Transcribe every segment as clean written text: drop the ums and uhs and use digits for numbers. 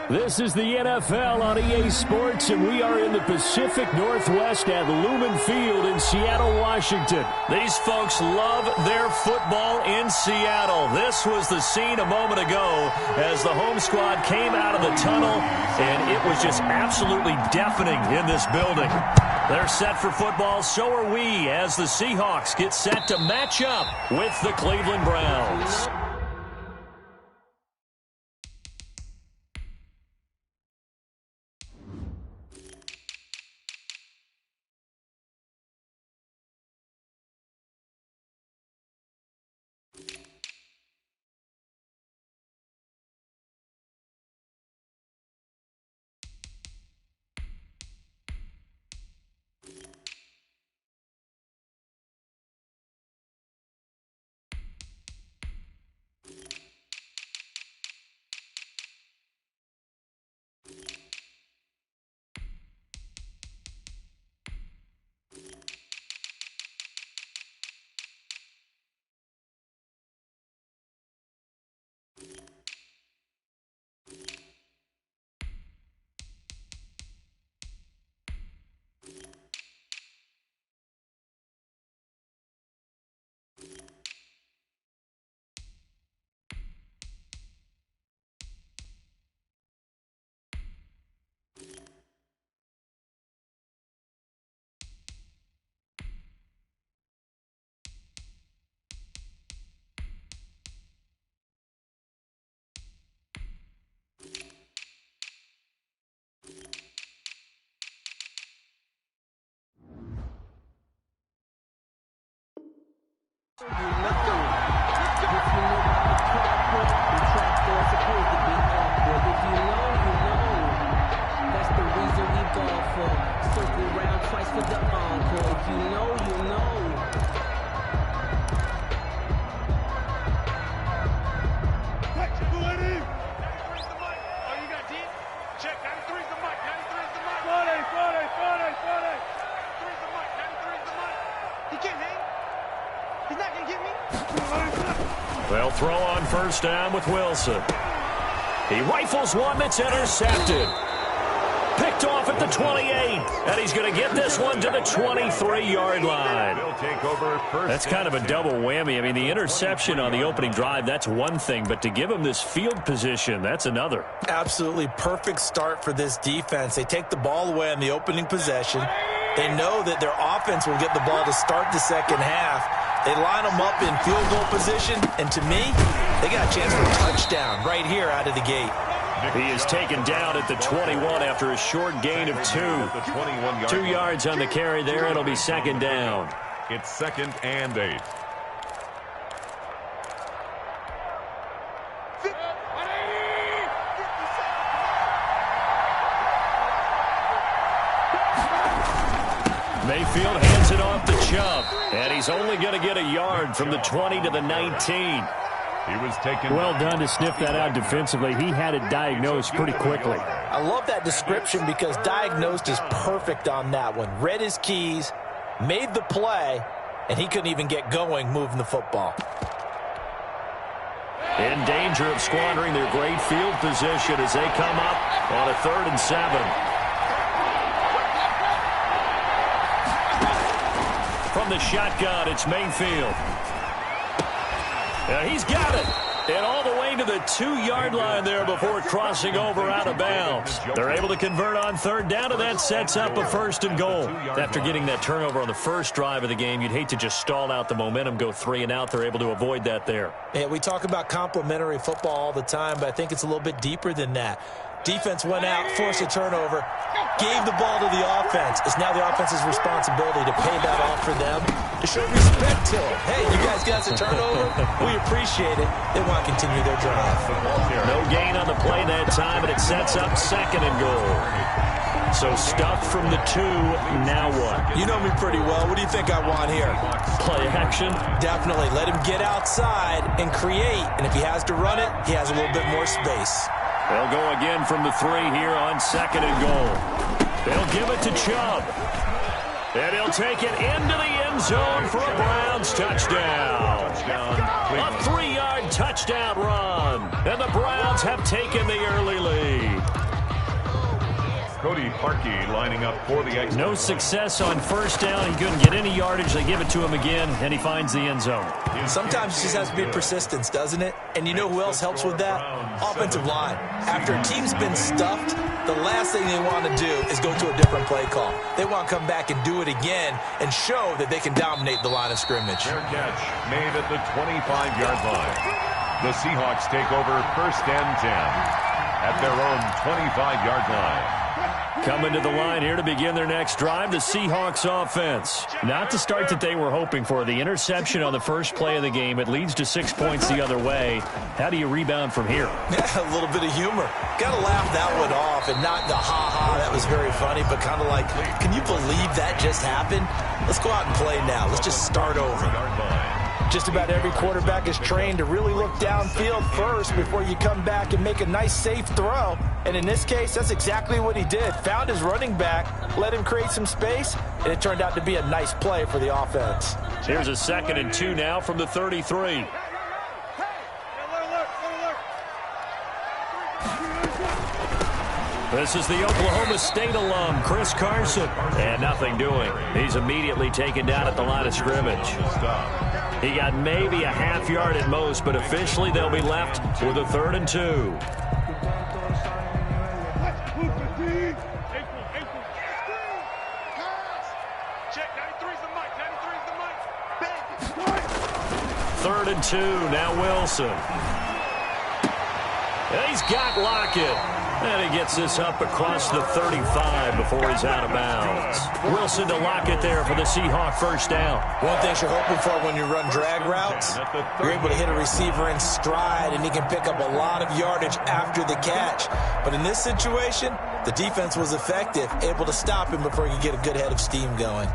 This is the NFL on EA Sports, and we are in the Pacific Northwest at Lumen Field in Seattle, Washington. These folks love their football in Seattle. This was the scene a moment ago as the home squad came out of the tunnel, and it was just absolutely deafening in this building. They're set for football, so are we, as the Seahawks get set to match up with the Cleveland Browns. They'll throw on first down with Wilson. He rifles one that's intercepted. Picked off at the 28, and he's going to get this one to the 23-yard line. That's kind of a double whammy. I mean, the interception on the opening drive, that's one thing, but to give him this field position, that's another. Absolutely perfect start for this defense. They take the ball away on the opening possession. They know that their offense will get the ball to start the second half. They line them up in field goal position, and to me, they got a chance for a touchdown right here out of the gate. He is taken down at the 21 after a short gain of 2. 2 yards on the carry there. It'll be second down. It's 2nd and 8. Mayfield hands it off to Chubb, and he's only going to get a yard from the 20 to the 19. He was taken. Well done to sniff that out defensively. He had it diagnosed pretty quickly. I love that description because diagnosed is perfect on that one. Read his keys, made the play, and he couldn't even get going moving the football. In danger of squandering their great field position as they come up on a 3rd and 7. From the shotgun, it's Mayfield. He's got it. And all the way to the 2-yard line there before crossing over out of bounds. They're able to convert on 3rd down, and that sets up a 1st and goal. After getting that turnover on the first drive of the game, you'd hate to just stall out the momentum, go 3 and out. They're able to avoid that there. Yeah, we talk about complementary football all the time, but I think it's a little bit deeper than that. Defense went out, forced a turnover, gave the ball to the offense. It's now the offense's responsibility to pay that off for them, to show respect to them. Hey, you guys got a turnover? We appreciate it. They want to continue their drive. No gain on the play that time, and it sets up 2nd and goal. So stuffed from the 2, now what? You know me pretty well. What do you think I want here? Play action? Definitely. Let him get outside and create, and if he has to run it, he has a little bit more space. They'll go again from the 3 here on 2nd and goal. They'll give it to Chubb. And he'll take it into the end zone for a Browns touchdown. A 3-yard touchdown run. And the Browns have taken the early lead. Cody Parkey lining up for the extra. No success on first down. He couldn't get any yardage. They give it to him again, and he finds the end zone. Sometimes it just has to be persistence, doesn't it? And you know who else helps with that? Offensive line. After a team's been stuffed, the last thing they want to do is go to a different play call. They want to come back and do it again and show that they can dominate the line of scrimmage. Fair catch made at the 25-yard line. The Seahawks take over first and 10 at their own 25-yard line. Coming to the line here to begin their next drive, the Seahawks offense. Not the start that they were hoping for. The interception on the first play of the game, it leads to 6 points the other way. How do you rebound from here? Yeah, a little bit of humor. Got to laugh that one off and not the ha-ha, that was very funny, but kind of like, can you believe that just happened? Let's go out and play now. Let's just start over. Just about every quarterback is trained to really look downfield first before you come back and make a nice, safe throw. And in this case, that's exactly what he did. Found his running back, let him create some space, and it turned out to be a nice play for the offense. Here's a 2nd and 2 now from the 33. This is the Oklahoma State alum, Chris Carson. And nothing doing. He's immediately taken down at the line of scrimmage. He got maybe a half yard at most, but officially they'll be left with a 3rd and 2. Third and 2, now Wilson. And he's got Lockett. And he gets this up across the 35 before he's out of bounds. Wilson to Lockett there for the Seahawk first down. One thing you're hoping for when you run drag routes, you're able to hit a receiver in stride, and he can pick up a lot of yardage after the catch. But in this situation, the defense was effective, able to stop him before he could get a good head of steam going.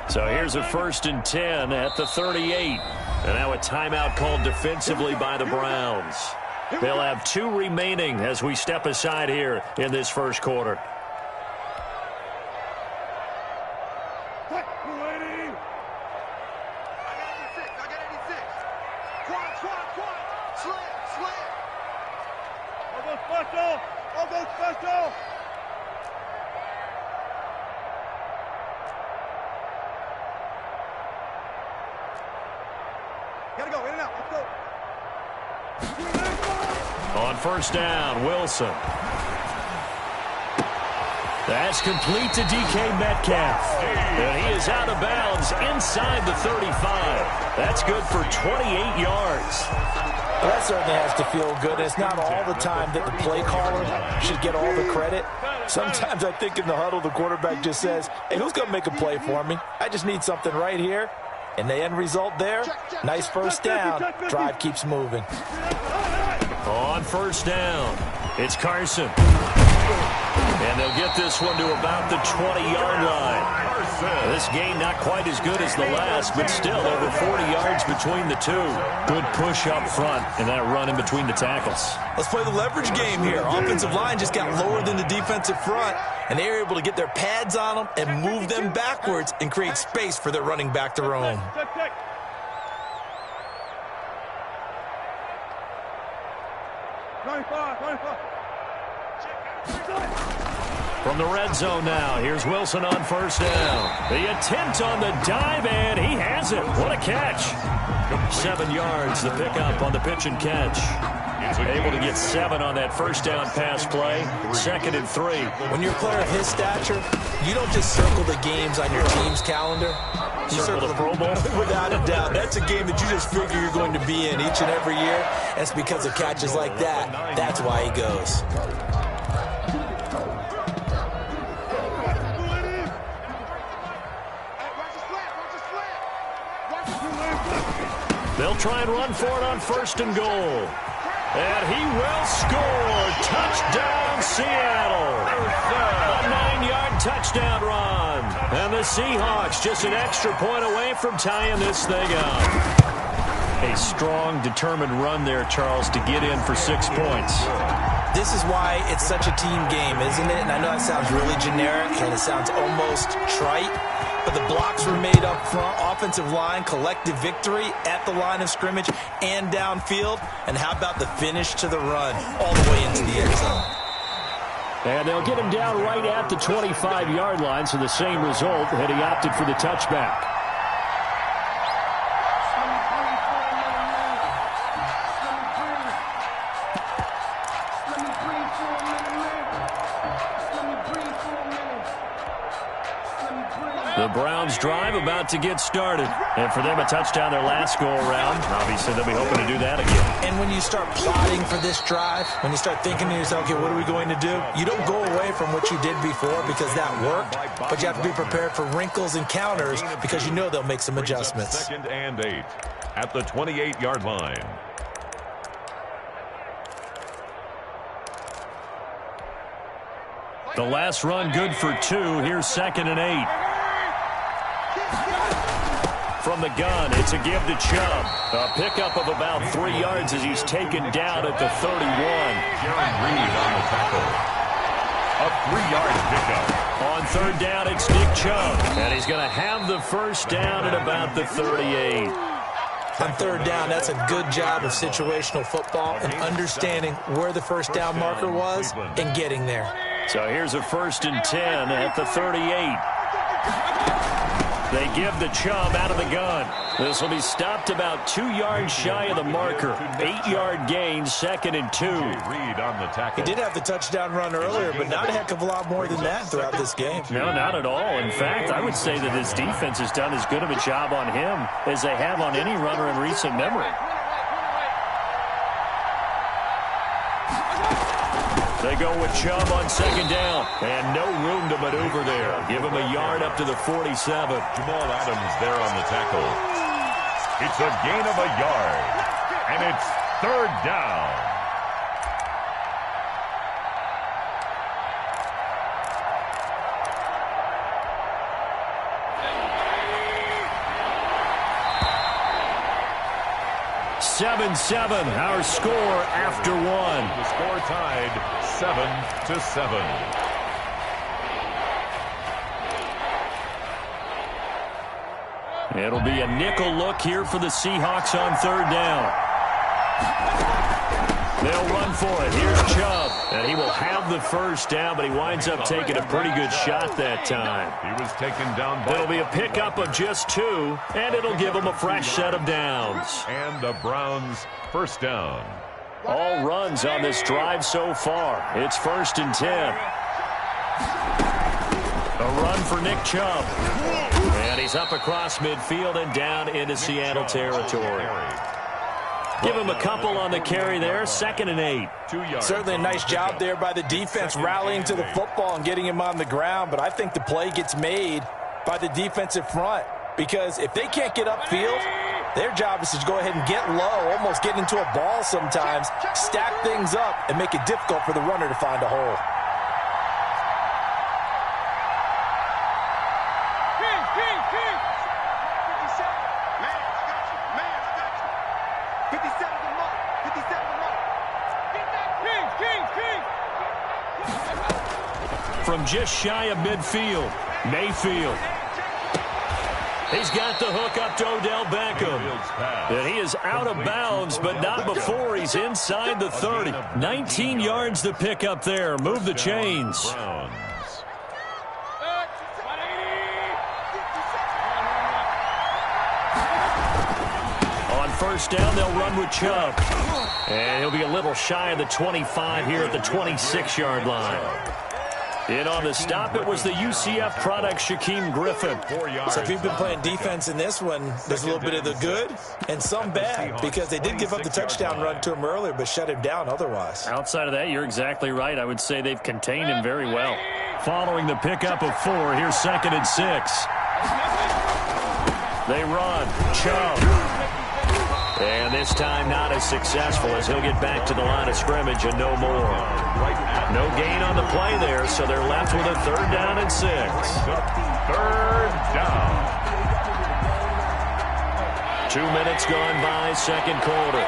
So here's a 1st and 10 at the 38. And now a timeout called defensively by the Browns. They'll have 2 remaining as we step aside here in this first quarter. Gotta go, in and out, let's go. On first down, Wilson. That's complete to DK Metcalf. And he is out of bounds inside the 35. That's good for 28 yards. Well, that certainly has to feel good. It's not all the time that the play caller should get all the credit. Sometimes I think in the huddle, the quarterback just says, hey, who's going to make a play for me? I just need something right here. And the end result there, nice first down. Drive keeps moving. On first down, it's Carson. And they'll get this one to about the 20-yard line. This game not quite as good as the last, but still over 40 yards between the two. Good push up front and that run in between the tackles. Let's play the leverage game here. Offensive line just got lower than the defensive front, and they were able to get their pads on them and move them backwards and create space for their running back to roam. From the red zone now, here's Wilson on first down. The attempt on the dive, and he has it. What a catch. 7 yards, the pickup on the pitch and catch. Able to get 7 on that first down pass play. 2nd and 3. When you're a player of his stature, you don't just circle the games on your team's calendar. You circle the Pro Bowl. Without a doubt. That's a game that you just figure you're going to be in each and every year. That's because of catches like that. That's why he goes. They'll try and run for it on 1st and goal. And he will score. Touchdown, Seattle. A 9-yard touchdown run. And the Seahawks just an extra point away from tying this thing up. A strong, determined run there, Charles, to get in for 6 points. This is why it's such a team game, isn't it? And I know it sounds really generic and it sounds almost trite, but the blocks were made up front, offensive line, collective victory at the line of scrimmage and downfield. And how about the finish to the run all the way into the end zone? And they'll get him down right at the 25-yard line, so the same result, and he opted for the touchback. The Browns drive about to get started. And for them, a touchdown their last go-around. Obviously, they'll be hoping to do that again. And when you start plotting for this drive, when you start thinking to yourself, okay, what are we going to do? You don't go away from what you did before because that worked, but you have to be prepared for wrinkles and counters because you know they'll make some adjustments. 2nd and 8 at the 28-yard line. The last run good for 2. Here's 2nd and 8. From the gun, it's a give to Chubb. A pickup of about 3 yards as he's taken down at the 31. Jaron Reed on the tackle. A 3-yard pickup. On 3rd down, it's Nick Chubb. And he's going to have the first down at about the 38. On 3rd down, that's a good job of situational football and understanding where the first down marker was and getting there. So here's a 1st and 10 at the 38. They give the Chubb out of the gun. This will be stopped about 2 yards shy of the marker. 8-yard gain, 2nd and 2. Reed on the tackle. He did have the touchdown run earlier, but not a heck of a lot more than that throughout this game. No, not at all. In fact, I would say that his defense has done as good of a job on him as they have on any runner in recent memory. They go with Chubb on 2nd down, and no room to maneuver there. Give him a yard up to the 47. Jamal Adams there on the tackle. It's a gain of a yard, and it's 3rd down. Seven, our score after 1. The score tied 7-7. It'll be a nickel look here for the Seahawks on 3rd down. They'll run for it. Here's Chubb, and he will have the first down, but he winds up taking a pretty good shot that time. He was taken down by... It'll be a pickup of just 2, and it'll give him a fresh set of downs. And the Browns' first down. All runs on this drive so far. It's 1st and 10. A run for Nick Chubb. And he's up across midfield and down into Seattle territory. Give him a couple on the carry there. 2nd and 8. 2 yards. Certainly a nice job there by the defense rallying to the football and getting him on the ground, but I think the play gets made by the defensive front because if they can't get upfield, their job is to go ahead and get low, almost get into a ball sometimes, stack things up, and make it difficult for the runner to find a hole. From just shy of midfield, Mayfield. He's got the hook up to Odell Beckham. And he is out of bounds, but not before he's inside the 30. 19 yards to pick up there. Move the chains. On 1st down, they'll run with Chubb. And he'll be a little shy of the 25 here at the 26-yard line. In on the stop, it was the UCF product, Shaquem Griffin. So if you've been playing defense in this one, there's a little bit of the good and some bad because they did give up the touchdown run to him earlier but shut him down otherwise. Outside of that, you're exactly right. I would say they've contained him very well. Following the pickup of 4, here's 2nd and 6. They run. Chubb. And this time not as successful as he'll get back to the line of scrimmage and no more. No gain on the play there, so they're left with a 3rd down and 6. 3rd down. 2 minutes gone by, 2nd quarter.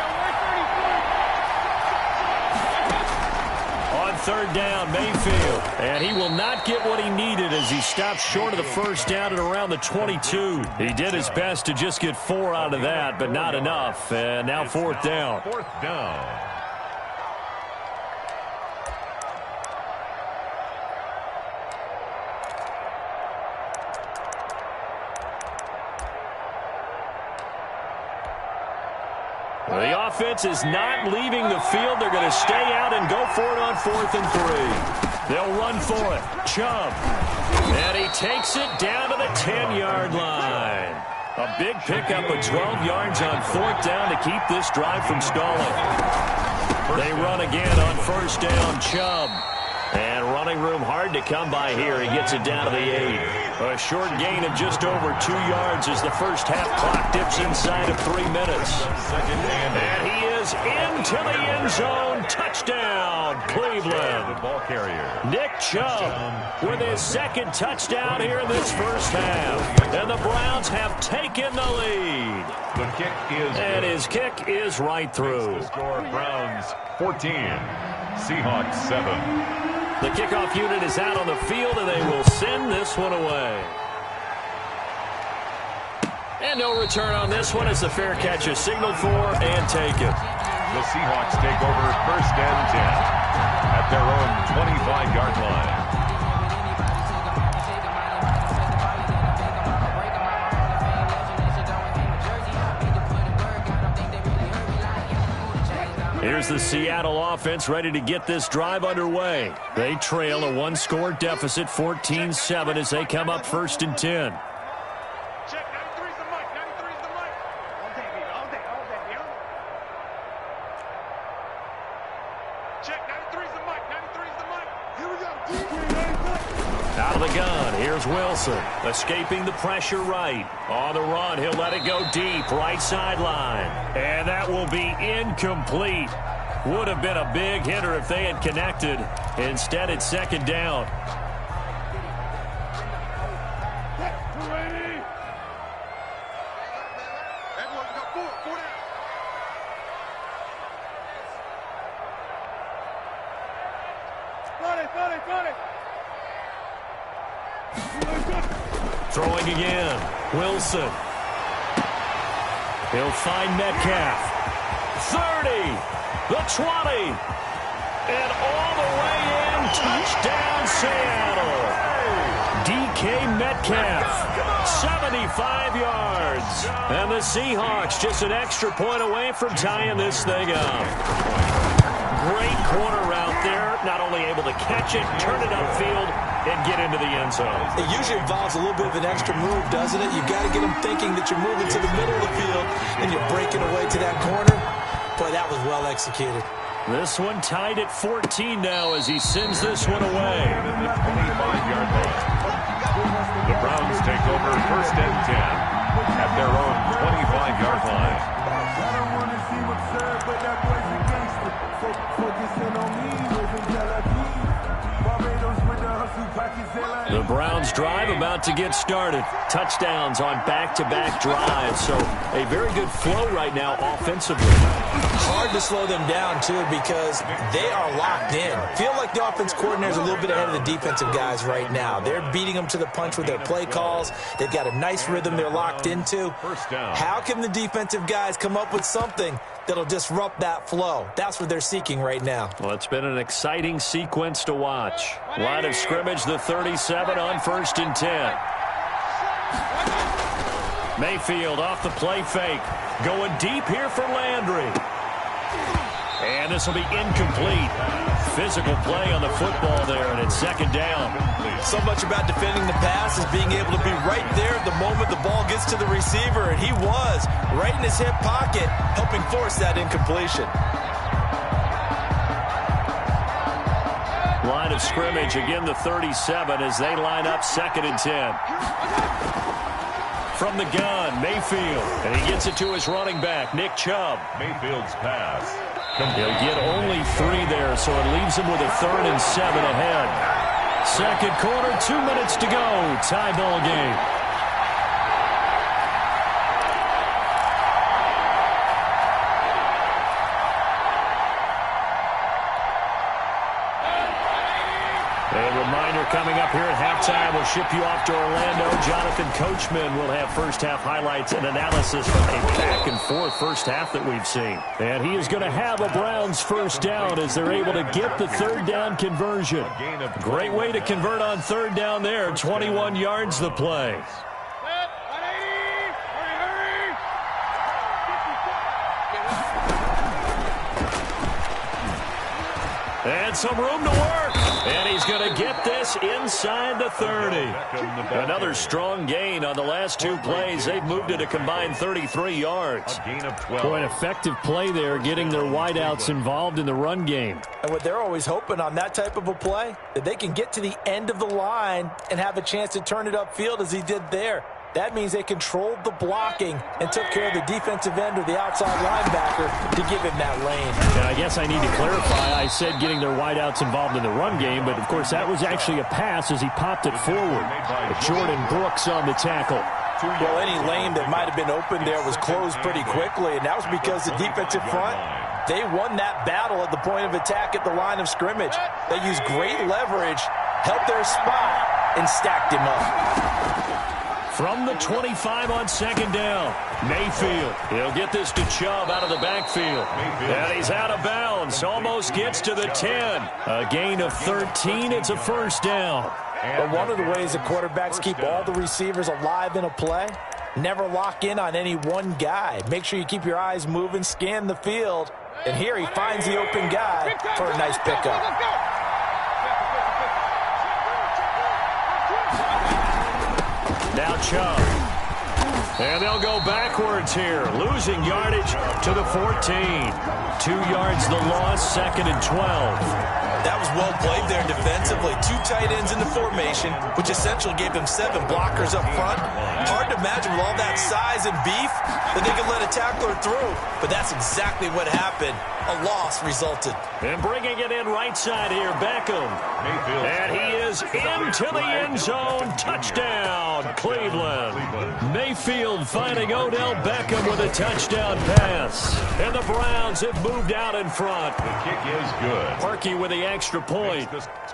third down, Mayfield. And he will not get what he needed as he stopped short of the first down at around the 22. He did his best to just get 4 out of that, but not enough. And now fourth down. Fourth down. The offense is not leaving the field. They're going to stay out and go for it on 4th and 3. They'll run for it. Chubb. And he takes it down to the 10-yard line. A big pickup of 12 yards on 4th down to keep this drive from stalling. They run again on first down, Chubb. And running room hard to come by here. He gets it down to the 8. A short gain of just over 2 yards as the first half clock dips inside of 3 minutes. And he is into the end zone. Touchdown, Cleveland. The ball carrier. Nick Chubb with his second touchdown here in this first half. And the Browns have taken the lead. The kick is And good. his kick is right through. The score, Browns 14, Seahawks 7. The kickoff unit is out on the field, and they will send this one away. And no return on this one as the fair catch is signaled for and taken. The Seahawks take over first and 10 at their own 25-yard line. Here's the Seattle offense ready to get this drive underway. They trail a 1-score deficit, 14-7, as they come up first and 10. Check, 93's the mic, 93's the mic. All day, baby, all day, baby. Check, 93's the mic, 93's the mic. Here we go, DJ, Out of the gun, here's Wilson, escaping the pressure right. On the run, he'll let it go deep, right sideline. And that will be incomplete. Would have been a big hitter if they had connected. Instead, it's second down. Everyone's got 4 down. Got it. Throwing again. Wilson. He'll find Metcalf. 30. The 20. And all the way in. Touchdown, Seattle. DK Metcalf. 75 yards. And the Seahawks just an extra point away from tying this thing up. Great corner route there. Not only able to catch it, turn it upfield, and get into the end zone. It usually involves a little bit of an extra move, doesn't it? You've got to get them thinking that you're moving to the middle of the field and you're breaking away to that corner. Boy, that was well executed. This one tied at 14 now as he sends this one away. At the 25-yard line. The Browns take over first and 10 at their own 25-yard line. I don't want to see what's served, but that boy's a gangster. Focusing on me, wasn't Barbados with the hustle pockets. The Browns drive about to get started. Touchdowns on back-to-back drives. So a very good flow right now offensively. Hard to slow them down, too, because they are locked in. Feel like the offense coordinator is a little bit ahead of the defensive guys right now. They're beating them to the punch with their play calls. They've got a nice rhythm they're locked into. First down. How can the defensive guys come up with something that'll disrupt that flow? That's what they're seeking right now. Well, it's been an exciting sequence to watch. Line of scrimmage, the 37 on first and 10. Mayfield off the play fake. Going deep here for Landry. And this will be incomplete. Physical play on the football there, and it's second down. So much about defending the pass is being able to be right there at the moment the ball gets to the receiver, and he was right in his hip pocket, helping force that incompletion. Line of scrimmage, again the 37 as they line up second and 10. From the gun, Mayfield, and he gets it to his running back, Nick Chubb. Mayfield's pass. He'll get only 3 there, so it leaves him with a 3rd and 7 ahead. Second quarter, 2 minutes to go. Tie ball game. coming up here at halftime. We'll ship you off to Orlando. Jonathan Coachman will have first-half highlights and analysis from a back-and-forth first half that we've seen. And he is going to have a Browns first down as they're able to get the third down conversion. Great way to convert on third down there. 21 yards the play. And some room to work. And he's going to get this inside the 30. Another strong gain on the last two plays. They've moved it a combined 33 yards. Boy, an effective play there, getting their wideouts involved in the run game. And what they're always hoping on that type of a play, that they can get to the end of the line and have a chance to turn it upfield as he did there. That means they controlled the blocking and took care of the defensive end or the outside linebacker to give him that lane. And I guess I need to clarify. I said getting their wideouts involved in the run game, but, of course, that was actually a pass as he popped it forward. Jordan Brooks on the tackle. Well, any lane that might have been open there was closed pretty quickly, and that was because the defensive front, they won that battle at the point of attack at the line of scrimmage. They used great leverage, held their spot, and stacked him up. From the 25 on second down, Mayfield. He'll get this to Chubb out of the backfield. And he's out of bounds. Almost gets to the 10. A gain of 13. It's a first down. But one of the ways that quarterbacks keep all the receivers alive in a play, never lock in on any one guy. Make sure you keep your eyes moving, scan the field. And here he finds the open guy for a nice pickup. Now Chubb. And they'll go backwards here, losing yardage to the 14. 2 yards the loss, second and 12. That was well played there defensively. 2 tight ends in the formation, which essentially gave them 7 blockers up front. Hard to imagine with all that size and beef that they could let a tackler through. But that's exactly what happened. A loss resulted. And bringing it in right side here, Beckham. And he is into the end zone. Touchdown, Cleveland. Mayfield finding Odell Beckham with a touchdown pass. And the Browns have moved out in front. The kick is good. Parkey with the extra point.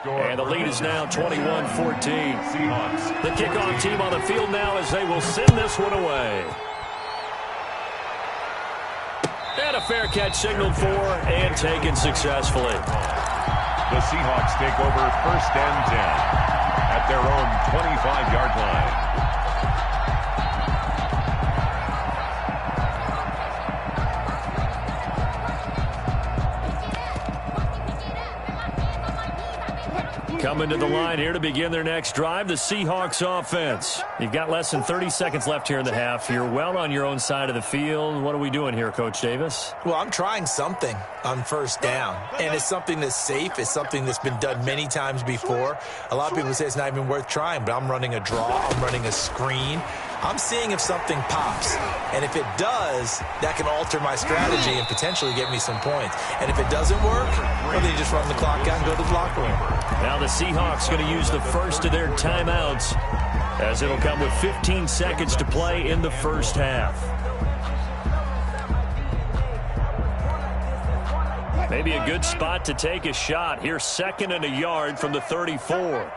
And the lead is now 21-14. The kickoff team on the field now as they will send this one away. And a fair catch signaled for and taken successfully. The Seahawks take over first and 10 at their own 25-yard line. Coming to the line here to begin their next drive, the Seahawks offense. You've got less than 30 seconds left here in the half. You're well on your own side of the field. What are we doing here, Coach Davis? Well, I'm trying something on first down, and it's something that's safe. It's something that's been done many times before. A lot of people say it's not even worth trying, but I'm running a draw. I'm running a screen. I'm seeing if something pops, and if it does, that can alter my strategy and potentially get me some points. And if it doesn't work, well, then you just run the clock out and go to the locker room. Now the Seahawks going to use the first of their timeouts as it'll come with 15 seconds to play in the first half. Maybe a good spot to take a shot. Here's second and a yard from the 34.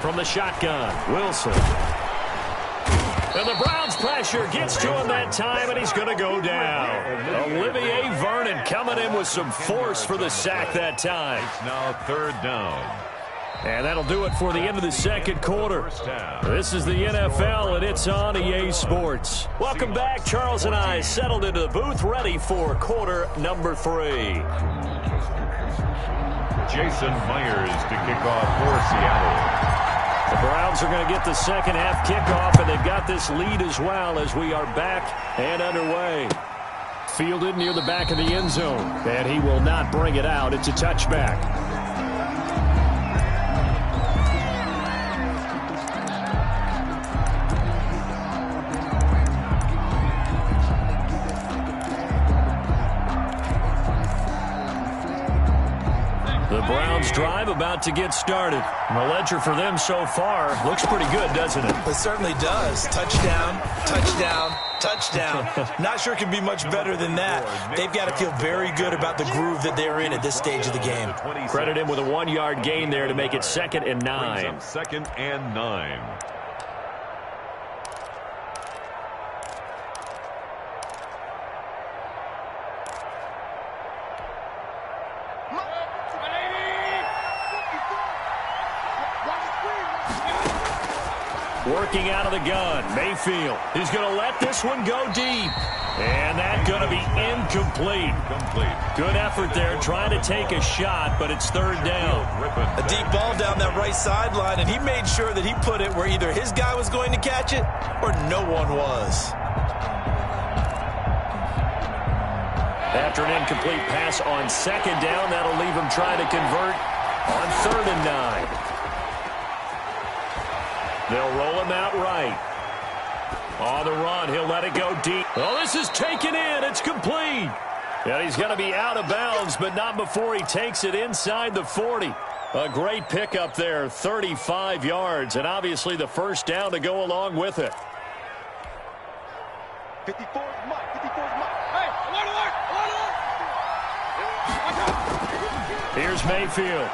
From the shotgun, Wilson. And the Browns pressure gets to him that time, and he's going to go down. Olivier Vernon coming in with some force for the sack that time. It's now third down. And that'll do it for the end of the second quarter. This is the NFL, and it's on EA Sports. Welcome back. Charles and I settled into the booth, ready for quarter number 3. Jason Myers to kick off for Seattle. The Browns are going to get the second half kickoff, and they've got this lead as well as we are back and underway. Fielded near the back of the end zone, and he will not bring it out. It's a touchback. The Browns' drive about to get started. And the ledger for them so far looks pretty good, doesn't it? It certainly does. Touchdown, touchdown, touchdown. Not sure it can be much better than that. They've got to feel very good about the groove that they're in at this stage of the game. Credit him with a 1-yard gain there to make it 2nd and 9. 2nd and 9. Working out of the gun, Mayfield. He's going to let this one go deep. And that's going to be incomplete. Good effort there trying to take a shot, but it's 3rd down. A deep ball down that right sideline, and he made sure that he put it where either his guy was going to catch it or no one was. After an incomplete pass on 2nd down, that'll leave him trying to convert on 3rd and 9. They'll roll him out right. On the run, he'll let it go deep. Oh, this is taken in. It's complete. And he's going to be out of bounds, but not before he takes it inside the 40. A great pickup there, 35 yards, and obviously the 1st down to go along with it. 54's Mike. 54's Mike. Hey, alert! Here's Mayfield.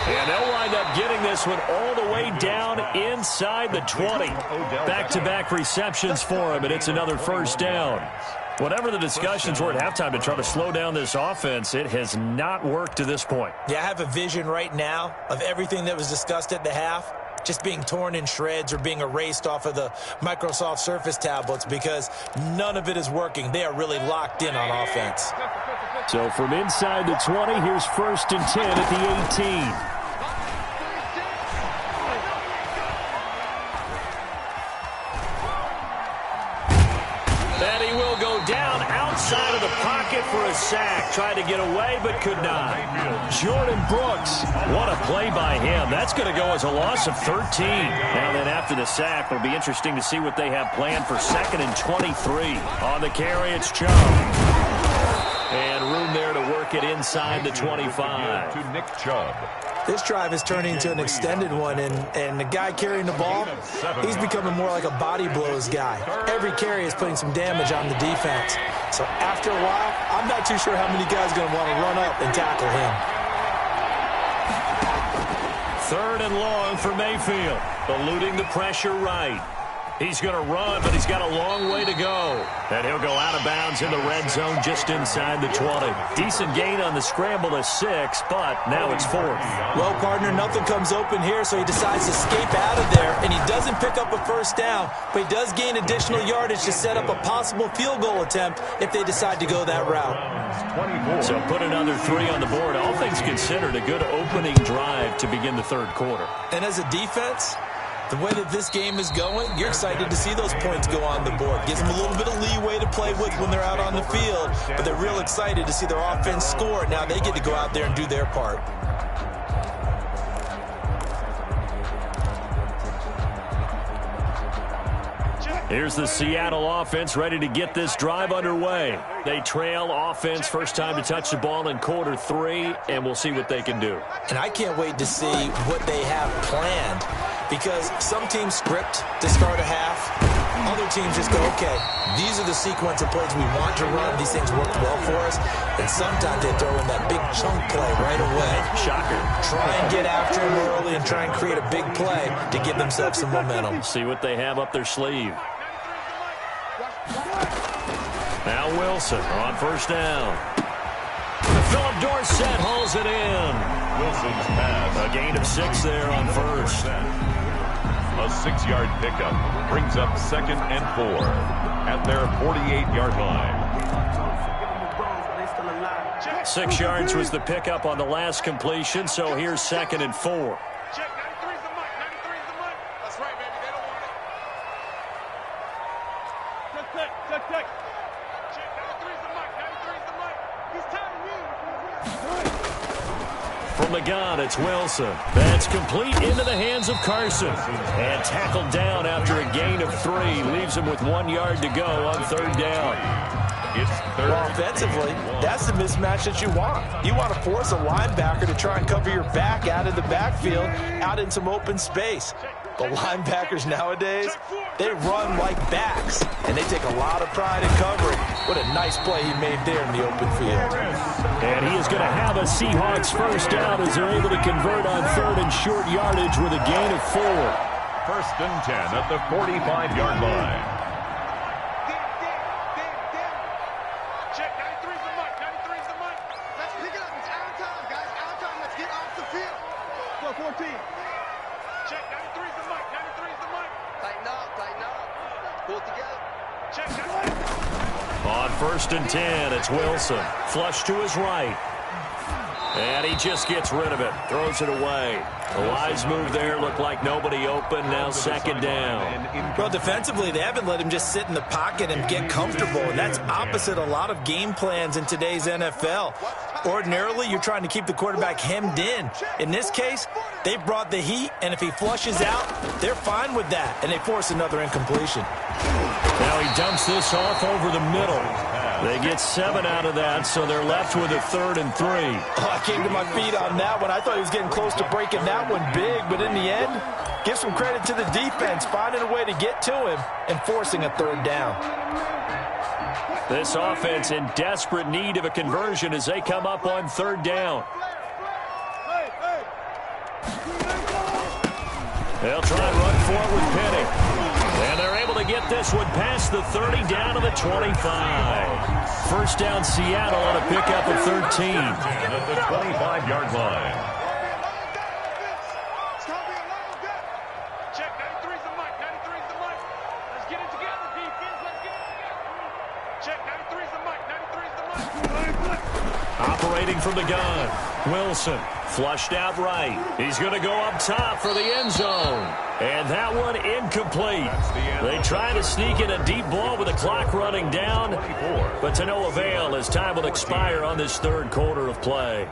And they'll wind up getting this one all the way down inside the 20. Back-to-back receptions for him, and it's another 1st down. Whatever the discussions were at halftime to try to slow down this offense, it has not worked to this point. Yeah, I have a vision right now of everything that was discussed at the half just being torn in shreds or being erased off of the Microsoft Surface tablets because none of it is working. They are really locked in on offense. So from inside the 20, here's 1st and 10 at the 18. And he will go down outside of the pocket for a sack. Tried to get away, but could not. Jordan Brooks, what a play by him. That's going to go as a loss of 13. Now then, after the sack, it'll be interesting to see what they have planned for 2nd and 23. On the carry, it's Chubb. And room there to work it inside the 25. To Nick Chubb. This drive is turning into an extended one, and the guy carrying the ball, he's becoming more like a body blows guy. Every carry is putting some damage on the defense. So after a while, I'm not too sure how many guys are going to want to run up and tackle him. 3rd and long for Mayfield. Eluding the pressure right. He's going to run, but he's got a long way to go. And he'll go out of bounds in the red zone just inside the 20. Decent gain on the scramble of 6, but now it's 4th. Well, partner, nothing comes open here, so he decides to escape out of there, and he doesn't pick up a 1st down, but he does gain additional yardage to set up a possible field goal attempt if they decide to go that route. So put another 3 on the board. All things considered, a good opening drive to begin the 3rd quarter. And as a defense, the way that this game is going, you're excited to see those points go on the board. Gives them a little bit of leeway to play with when they're out on the field, but they're real excited to see their offense score. Now they get to go out there and do their part. Here's the Seattle offense ready to get this drive underway. They trail offense, first time to touch the ball in quarter 3, and we'll see what they can do. And I can't wait to see what they have planned, because some teams script to start a half. Other teams just go, okay, these are the sequence of plays we want to run. These things worked well for us. And sometimes they throw in that big chunk play right away. Shocker. Try and get after them early and try and create a big play to give themselves some momentum. See what they have up their sleeve. Now Wilson on 1st down. Philip Dorsett hauls it in. Wilson's pass. A gain of 6 there on 1st. A 6-yard pickup brings up 2nd and 4 at their 48-yard line. 6 yards was the pickup on the last completion, so here's 2nd and 4. Check, 93's the mic. 93's the mic. That's right, baby. They don't want it. Check. Check, 93's the mic. 93's the mic. He's timing you. From the gun, it's Wilson. That's complete into the hands of Carson. And tackled down after a gain of 3. Leaves him with 1 yard to go on 3rd down. It's third. Well, offensively, that's the mismatch that you want. You want to force a linebacker to try and cover your back out of the backfield, out in some open space. The linebackers nowadays, they run like backs, and they take a lot of pride in covering. What a nice play he made there in the open field. And he is going to have a Seahawks first down as they're able to convert on third and short yardage with a gain of 4. First and 10 at the 45-yard line. Check, 93's the mic, 93's the mic. Let's pick it up. It's out of time, guys. Out of time. Let's get off the field. Go, 14. Check, 93's the mic, 93's the mic. Tighten up, tighten up. Pull it together. Check, 93. On first and 10, it's Wilson. Flush to his right. And he just gets rid of it. Throws it away. A wise move there. Looked like nobody open. Now second down. Well, defensively, they haven't let him just sit in the pocket and get comfortable, and that's opposite a lot of game plans in today's NFL. Ordinarily, you're trying to keep the quarterback hemmed in. In this case, they brought the heat, and if he flushes out, they're fine with that, and they force another incompletion. Now he dumps this off over the middle. They get 7 out of that, so they're left with a 3rd and 3. Oh, I came to my feet on that one. I thought he was getting close to breaking that one big, but in the end, give some credit to the defense, finding a way to get to him and forcing a 3rd down. This offense in desperate need of a conversion as they come up on 3rd down. They'll try and run for it with Penny. And they're able to get this one past the 30 down to the 25. First down Seattle on a pickup of 13. At the 25-yard line. Check, 93's the mic, 93's the mic. Let's get it together, defense. Let's get it together. Check, 93's the mic, 93's the mic. Operating from the gun, Wilson flushed out right. He's going to go up top for the end zone. And that one incomplete. They try to sneak in a deep ball with the clock running down, but to no avail as time will expire on this 3rd quarter of play.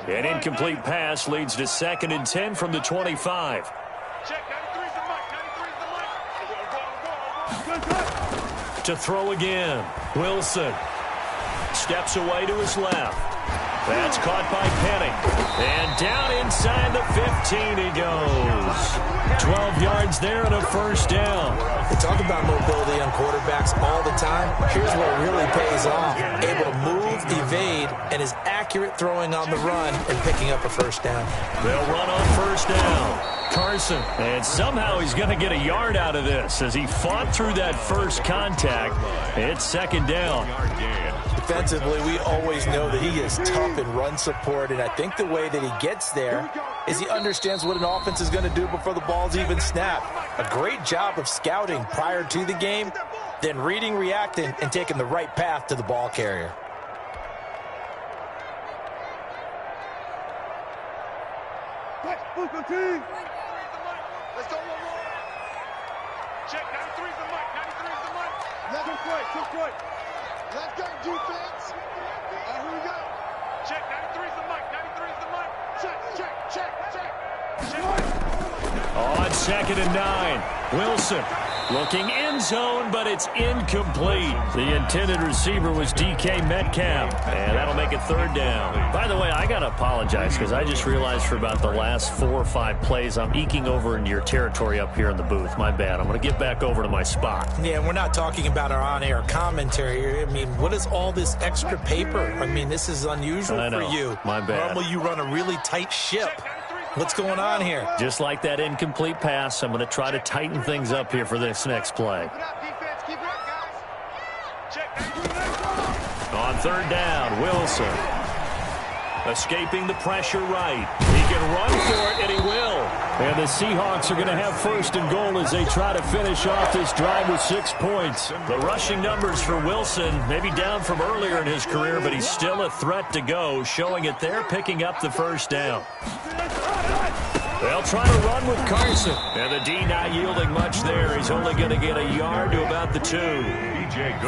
An incomplete pass leads to 2nd and 10 from the 25. Check, 93's the mic, 93's the mic. To throw again, Wilson steps away to his left. That's caught by Penny. And down inside the 15 he goes. 12 yards there and a first down. They talk about mobility on quarterbacks all the time. Here's where it really pays off. Able to move, evade, and is accurate throwing on the run and picking up a first down. They'll run on first down. Carson. And somehow he's going to get a yard out of this as he fought through that first contact. It's 2nd down. Defensively, we always know that he is tough in run support, and I think the way that he gets there is he understands what an offense is going to do before the ball's even snapped. A great job of scouting prior to the game, then reading, reacting, and taking the right path to the ball carrier. Let's go, check, 93's the mic, 93's the mic. Took right. Let's go, defense. Here we go. Check, 93's the mic, 93's the mic. Check. On 2nd and 9, Wilson looking end zone, but it's incomplete. The intended receiver was DK Metcalf, and that'll make it 3rd down. By the way, I got to apologize because I just realized for about the last 4 or 5 plays, I'm eking over into your territory up here in the booth. My bad. I'm going to get back over to my spot. Yeah, we're not talking about our on-air commentary here. I mean, what is all this extra paper? I mean, this is unusual for you. My bad. Normally, you run a really tight ship. What's going on here? Just like that incomplete pass, I'm going to try to tighten things up here for this next play. On 3rd down, Wilson escaping the pressure right. He can run for it, and he will. And the Seahawks are going to have 1st and goal as they try to finish off this drive with 6 points. The rushing numbers for Wilson, maybe down from earlier in his career, but he's still a threat to go, showing it there, picking up the first down. They'll try to run with Carson. And the D not yielding much there. He's only going to get a yard to about the 2.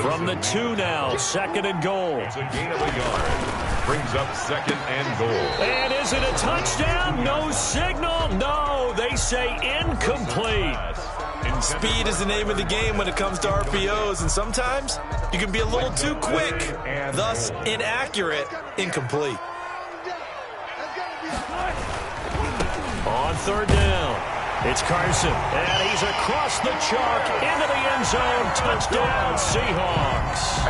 From the 2 now, 2nd and goal. It's a gain of a yard. Brings up 2nd and goal. And is it a touchdown? No signal. No, they say incomplete. Speed is the name of the game when it comes to RPOs, and sometimes you can be a little too quick, thus inaccurate, incomplete. On 3rd down, it's Carson, and he's across the chalk into the end zone. Touchdown, Seahawks.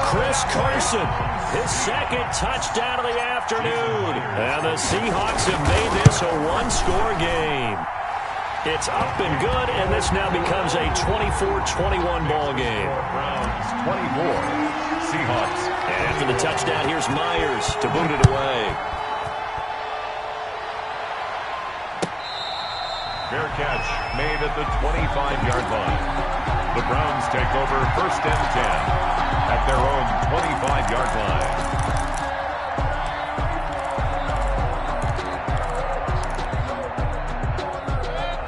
Chris Carson, his 2nd touchdown of the afternoon. And the Seahawks have made this a one-score game. It's up and good, and this now becomes a 24-21 ball game. Browns 24, Seahawks. And after the touchdown, here's Myers to boot it away. Fair catch made at the 25-yard line. The Browns take over 1st and 10 at their own 25-yard line.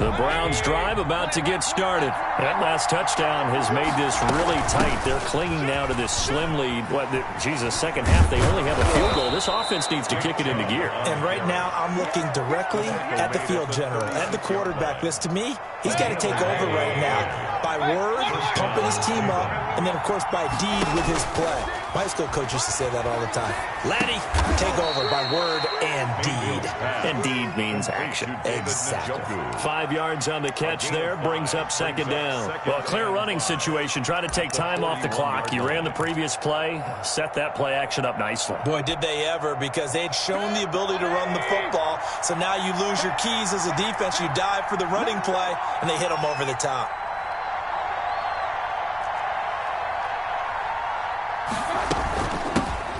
The Browns drive about to get started. That last touchdown has made this really tight. They're clinging now to this slim lead. Second half, they only have a field goal. This offense needs to kick it into gear. And right now, I'm looking directly at the field general, at the quarterback. This, to me, he's got to take over right now. By word, pumping his team up, and then, of course, by deed with his play. My high school coach used to say that all the time. Laddie, take over by word and deed. And deed means action. Exactly. 5 yards on the catch there, brings up 2nd down. Well, clear running situation. Try to take time off the clock. You ran the previous play, set that play action up nicely. Boy, did they ever, because they'd shown the ability to run the football. So now you lose your keys as a defense. You dive for the running play, and they hit them over the top.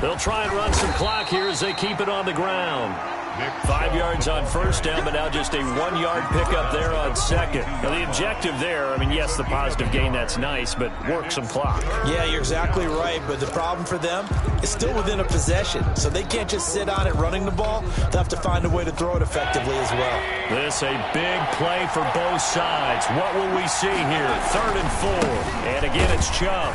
They'll try and run some clock here as they keep it on the ground. 5 yards on 1st down, but now just a 1-yard pickup there on 2nd. Now, the objective there, yes, the positive gain, that's nice, but work some clock. Yeah, you're exactly right, but the problem for them is still within a possession, so they can't just sit on it running the ball. They'll have to find a way to throw it effectively as well. This a big play for both sides. What will we see here? 3rd and 4, and again, it's Chubb.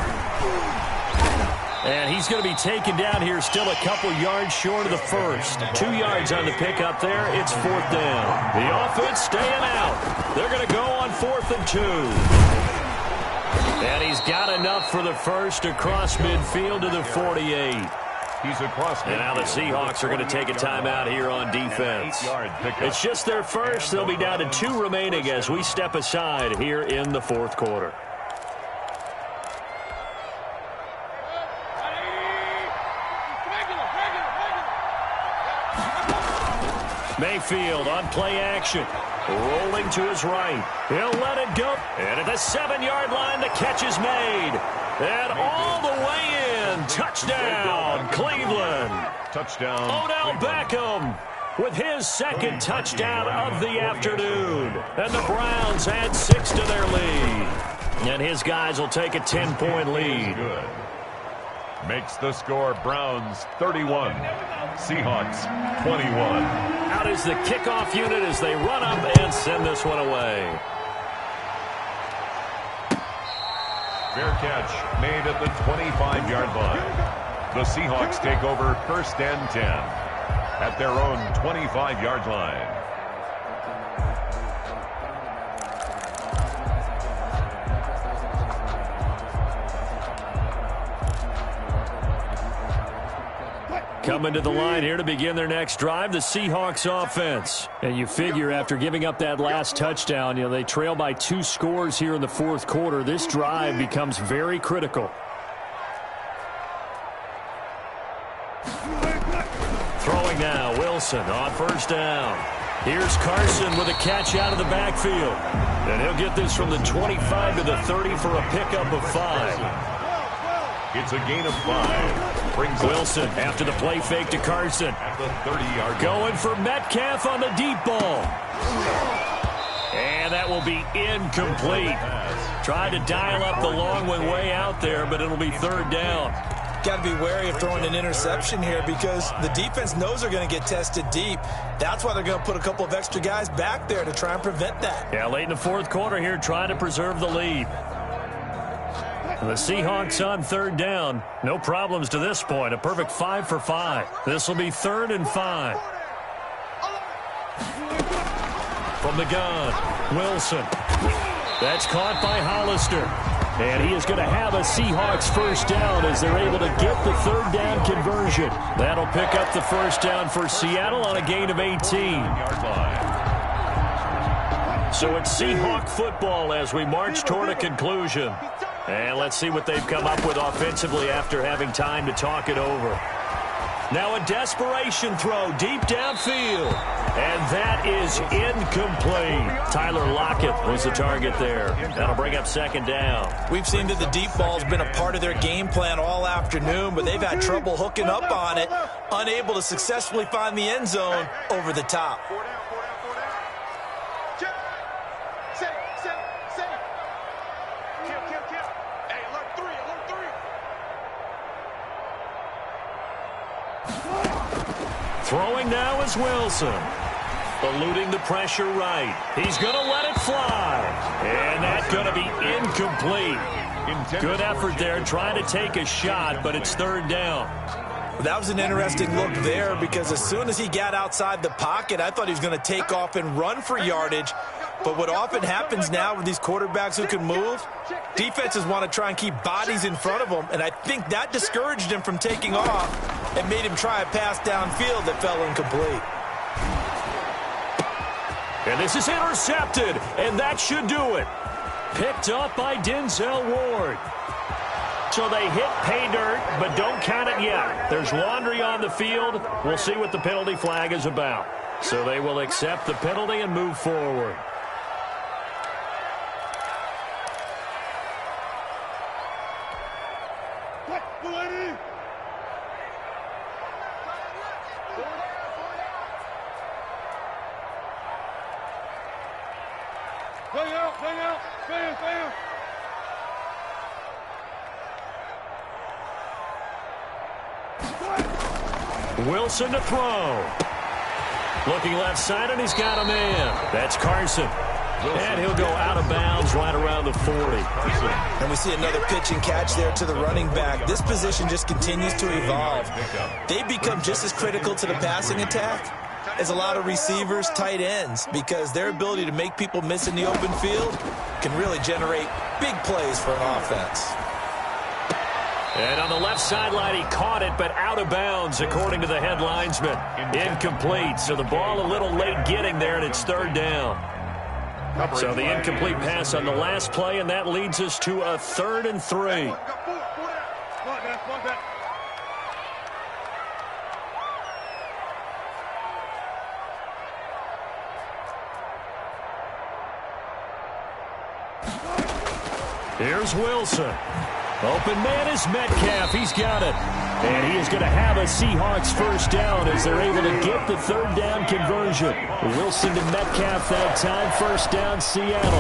And he's going to be taken down here, still a couple yards short of the 1st. 2 yards on the pickup there. It's 4th down. The offense staying out. They're going to go on 4th and 2. And he's got enough for the 1st across midfield to the 48. He's across midfield. And now the Seahawks are going to take a timeout here on defense. It's just their 1st. They'll be down to 2 remaining as we step aside here in the 4th quarter. Mayfield on play action. Rolling to his right. He'll let it go. And at the 7-yard line, the catch is made. And all the way in. Touchdown, Cleveland. Touchdown. Odell Beckham with his 2nd touchdown of the afternoon. And the Browns add 6 to their lead. And his guys will take a 10-point lead. Good. Makes the score Browns 31, Seahawks 21. Out is the kickoff unit as they run up and send this one away. Fair catch made at the 25-yard line. The Seahawks take over 1st and 10 at their own 25-yard line. Coming to the line here to begin their next drive, the Seahawks offense. And you figure after giving up that last touchdown, they trail by 2 scores here in the 4th quarter. This drive becomes very critical. Throwing now, Wilson on 1st down. Here's Carson with a catch out of the backfield. And he'll get this from the 25 to the 30 for a pickup of 5. It's a gain of 5. Brings Wilson after the play fake to Carson. At the 30-yard line. Going for Metcalf on the deep ball. And that will be incomplete. Tried to dial up the long one way out there, but it'll be 3rd down. got to be wary of throwing an interception here because the defense knows they're going to get tested deep. That's why they're going to put a couple of extra guys back there to try and prevent that. Yeah, late in the fourth quarter here, trying to preserve the lead. The Seahawks on third down. No problems to this point. A perfect 5 for 5. This will be 3rd and 5. From the gun, Wilson. That's caught by Hollister. And he is going to have a Seahawks first down as they're able to get the third down conversion. That'll pick up the first down for Seattle on a gain of 18. So it's Seahawk football as we march toward a conclusion. And let's see what they've come up with offensively after having time to talk it over. Now a desperation throw deep downfield. And that is incomplete. Tyler Lockett was the target there. That'll bring up second down. We've seen that the deep ball's been a part of their game plan all afternoon, but they've had trouble hooking up on it, unable to successfully find the end zone over the top. Throwing now is Wilson. Eluding the pressure right. He's going to let it fly. And that's going to be incomplete. Good effort there trying to take a shot, but it's third down. That was an interesting look there because as soon as he got outside the pocket, I thought he was going to take off and run for yardage. But what often happens now with these quarterbacks who can move, defenses want to try and keep bodies in front of them, and I think that discouraged him from taking off and made him try a pass downfield that fell incomplete. And this is intercepted, and that should do it. Picked up by Denzel Ward. So they hit pay dirt, but don't count it yet. There's laundry on the field. We'll see what the penalty flag is about. So they will accept the penalty and move forward. Wilson to throw. Looking left side, and he's got a man. That's Carson. And he'll go out of bounds right around the 40. And we see another pitch and catch there to the running back. This position just continues to evolve. They become just as critical to the passing attack as a lot of receivers, tight ends, because their ability to make people miss in the open field can really generate big plays for an offense. And on the left sideline, he caught it, but out of bounds, according to the head linesman. Incomplete, so the ball a little late getting there, and it's third down. So the incomplete pass on the last play, and that leads us to a 3rd and 3. Here's Wilson. Open man is Metcalf. He's got it. And he is going to have a Seahawks first down as they're able to get the third down conversion. Wilson to Metcalf that time. First down, Seattle.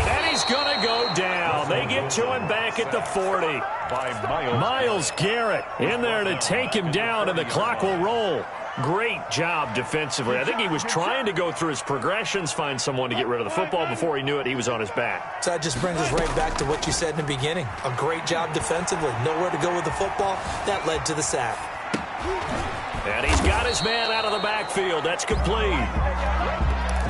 And he's going to go down. They get to him back at the 40. By Myles Garrett in there to take him down, and the clock will roll. Great job defensively. I think he was trying to go through his progressions, find someone to get rid of the football. Before he knew it, he was on his back. So that just brings us right back to what you said in the beginning. A great job defensively. Nowhere to go with the football. That led to the sack. And he's got his man out of the backfield. That's complete.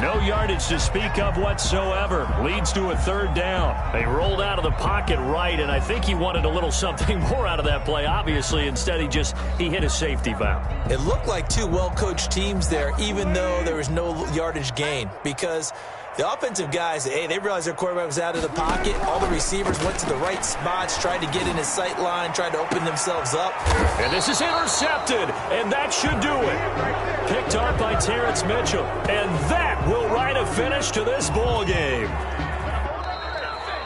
No yardage to speak of whatsoever. Leads to a third down. They rolled out of the pocket right, and I think he wanted a little something more out of that play. Obviously, instead he hit a safety valve. It looked like two well-coached teams there, even though there was no yardage gain, because the offensive guys, hey, they realized their quarterback was out of the pocket. All the receivers went to the right spots, tried to get in his sight line, tried to open themselves up. And this is intercepted, and that should do it. Picked off by Terrence Mitchell, and that will write a finish to this ball game.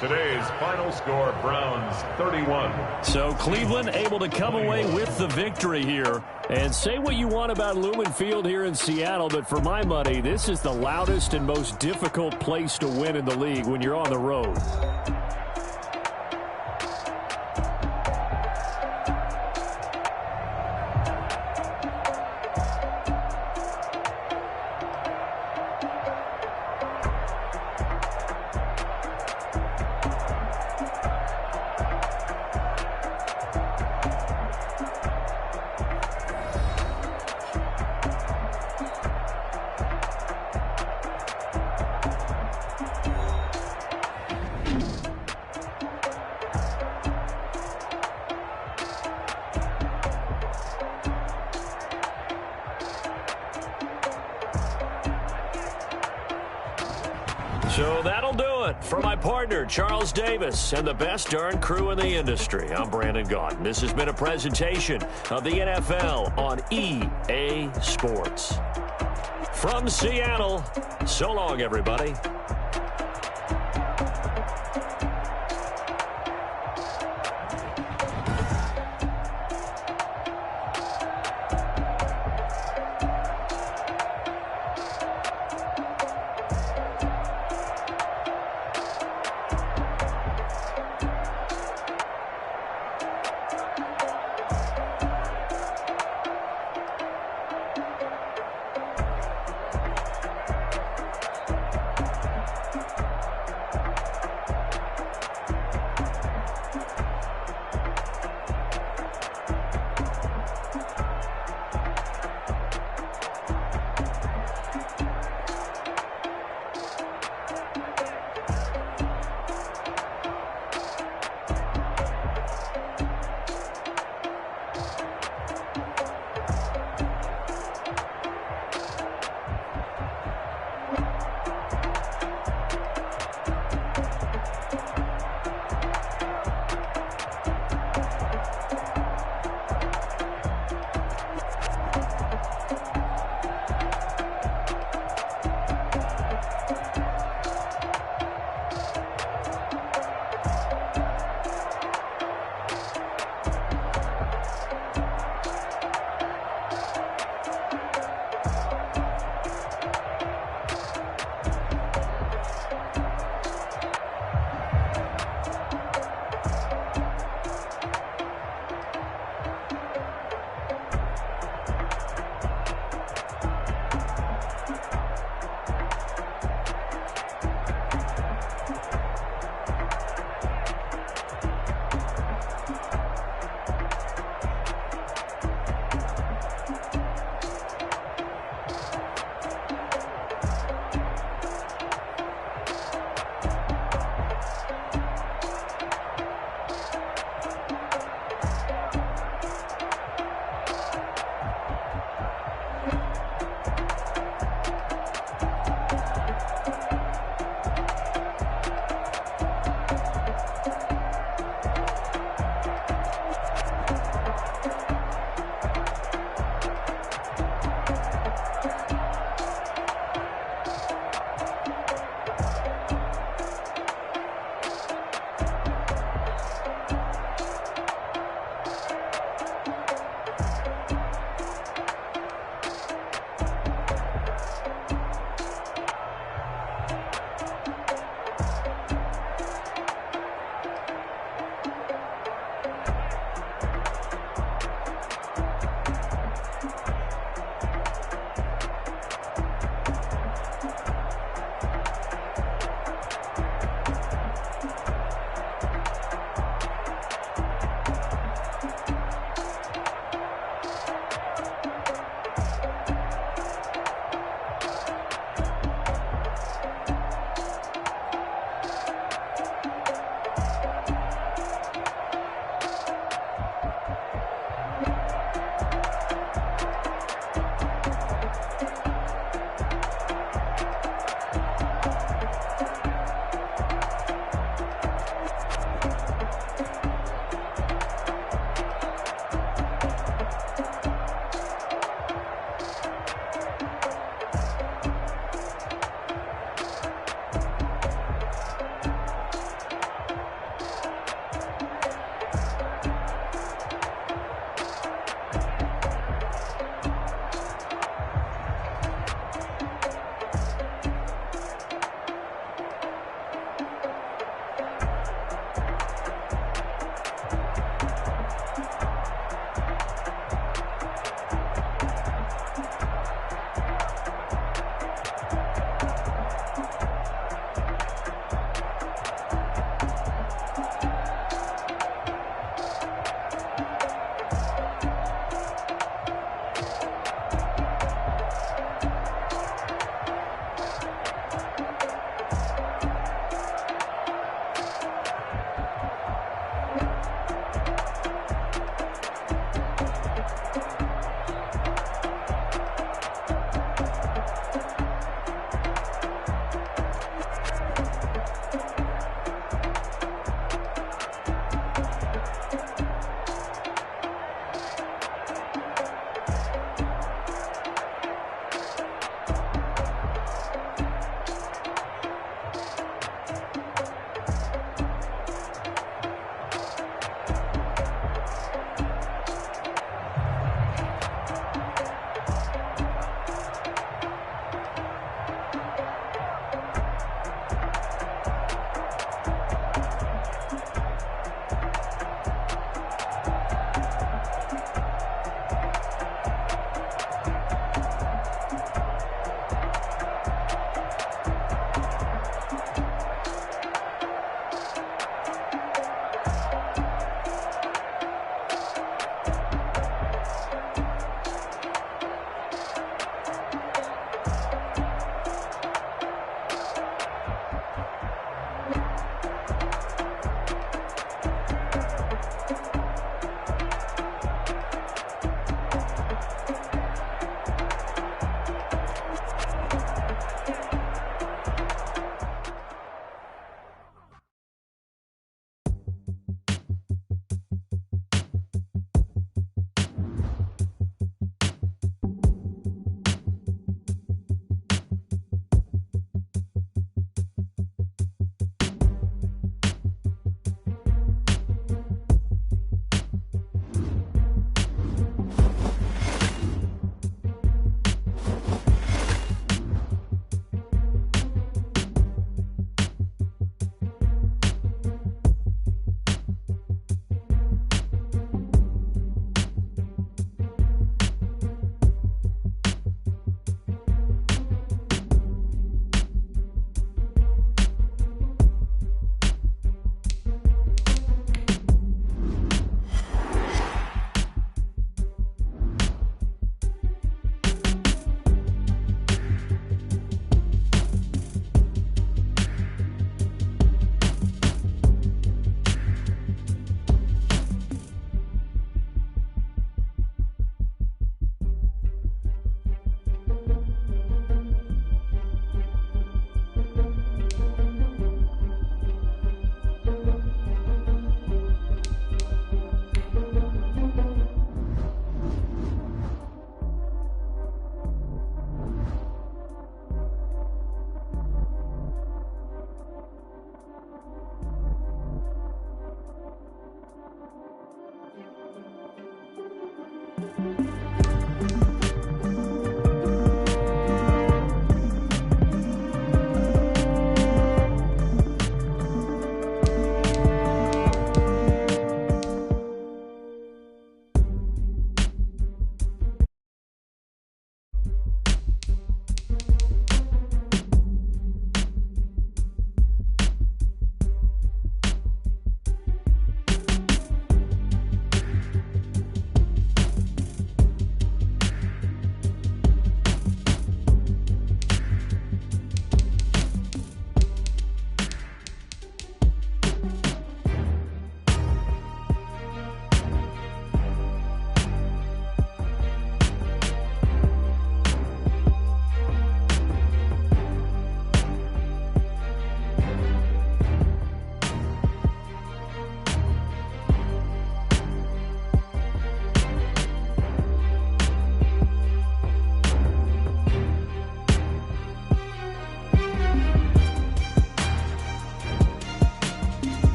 Today's final score, Browns 31. So Cleveland able to come away with the victory here. And say what you want about Lumen Field here in Seattle, but for my money, this is the loudest and most difficult place to win in the league when you're on the road. So that'll do it for my partner, Charles Davis, and the best darn crew in the industry. I'm Brandon Gaudin. This has been a presentation of the NFL on EA Sports. From Seattle, so long, everybody.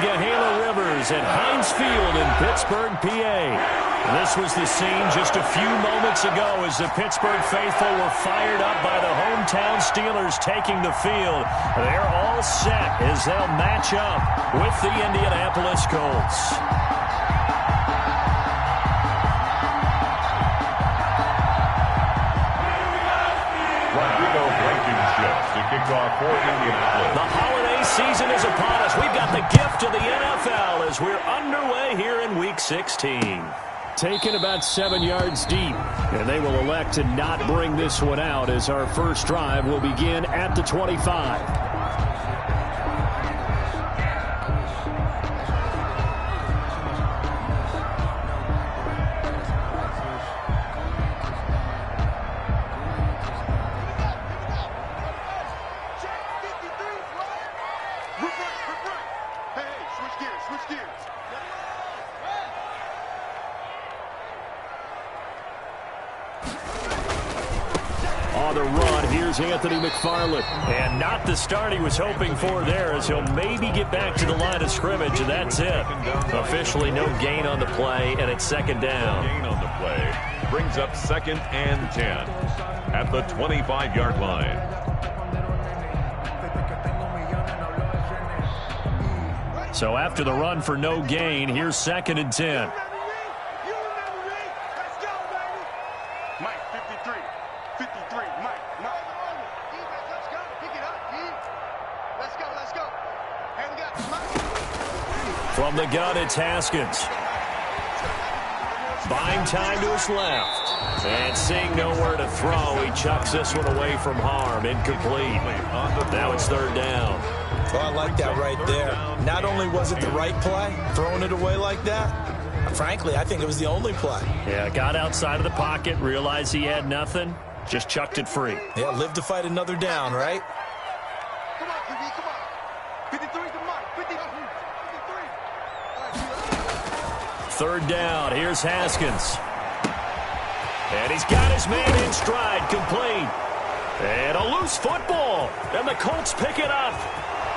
Monongahela Rivers at Heinz Field in Pittsburgh, PA. This was the scene just a few moments ago as the Pittsburgh faithful were fired up by the hometown Steelers taking the field. They're all set as they'll match up with the Indianapolis Colts. To kick off for Indianapolis. The holiday season is upon us. We've got the gift of the NFL as we're underway here in Week 16. Taken about 7 yards deep, and they will elect to not bring this one out as our first drive will begin at the 25. Anthony McFarland. And not the start he was hoping for there as he'll maybe get back to the line of scrimmage, and that's it. Officially no gain on the play, and it's second down. Gain on the play brings up 2nd and 10 at the 25-yard line. So after the run for no gain, here's 2nd and 10. From the gun, it's Haskins. Buying time to his left. And seeing nowhere to throw, he chucks this one away from harm. Incomplete. Now it's 3rd down. Oh, I like that right there. Not only was it the right play, throwing it away like that, frankly, I think it was the only play. Yeah, got outside of the pocket, realized he had nothing, just chucked it free. Yeah, live to fight another down, right? Come on, QB, come on. 53's the mark. 53. 3rd down. Here's Haskins. And he's got his man in stride, complete. And a loose football. And the Colts pick it up.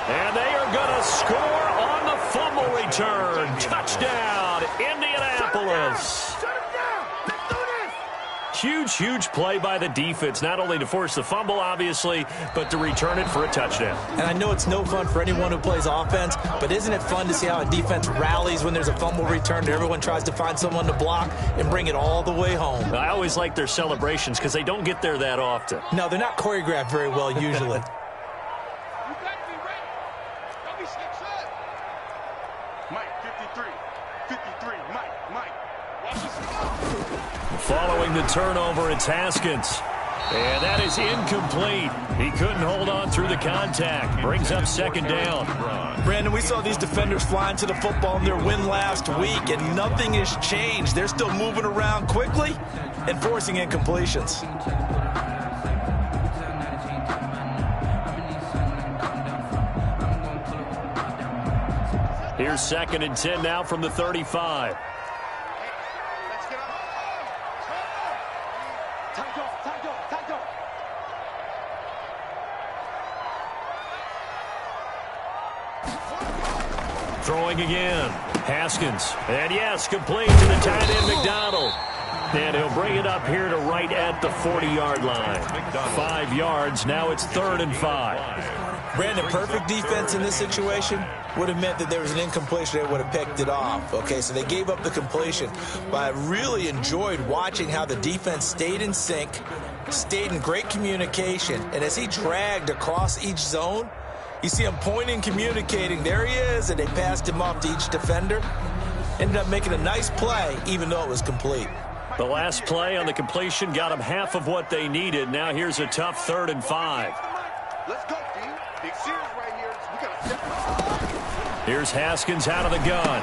And they are going to score on the fumble return. Touchdown, Indianapolis. Huge, huge play by the defense, not only to force the fumble, obviously, but to return it for a touchdown. And I know it's no fun for anyone who plays offense, but isn't it fun to see how a defense rallies when there's a fumble return and everyone tries to find someone to block and bring it all the way home? I always like their celebrations because they don't get there that often. No, they're not choreographed very well usually. Following the turnover, it's Haskins. And that is incomplete. He couldn't hold on through the contact. Brings up 2nd down. Brandon, we saw these defenders flying to the football in their win last week, and nothing has changed. They're still moving around quickly and forcing incompletions. Here's 2nd and 10 now from the 35. Throwing again. Haskins. And yes, complete to the tight end, McDonald. And he'll bring it up here to right at the 40-yard line. 5 yards. Now it's 3rd and 5. Brandon, perfect defense in this situation would have meant that there was an incompletion. They would have picked it off. Okay, so they gave up the completion. But I really enjoyed watching how the defense stayed in sync, stayed in great communication. And as he dragged across each zone, you see him pointing, communicating. There he is, and they passed him off to each defender. Ended up making a nice play, even though it was complete. The last play on the completion got them half of what they needed. Now here's a tough 3rd and 5. Let's go, D. Big series right here. We got to step up. Here's Haskins out of the gun.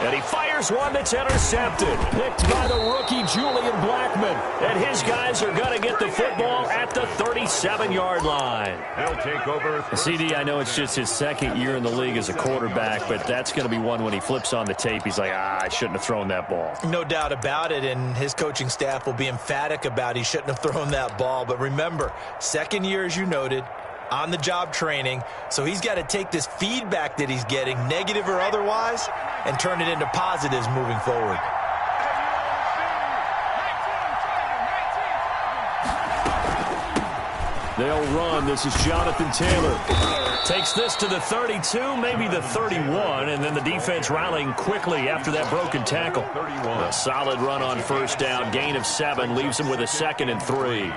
And he fires one that's intercepted. Picked by the rookie Julian Blackmon. And his guys are going to get the football at the 37-yard line. He'll take over. CD, I know it's just his 2nd year in the league as a quarterback, but that's going to be one when he flips on the tape. He's like, I shouldn't have thrown that ball. No doubt about it, and his coaching staff will be emphatic about he shouldn't have thrown that ball. But remember, 2nd year, as you noted, on-the-job training. So he's got to take this feedback that he's getting, negative or otherwise, and turn it into positives moving forward. They'll run. This is Jonathan Taylor. Takes this to the 32, maybe the 31, and then the defense rallying quickly after that broken tackle. A solid run on first down. Gain of 7 leaves him with a 2nd and 3.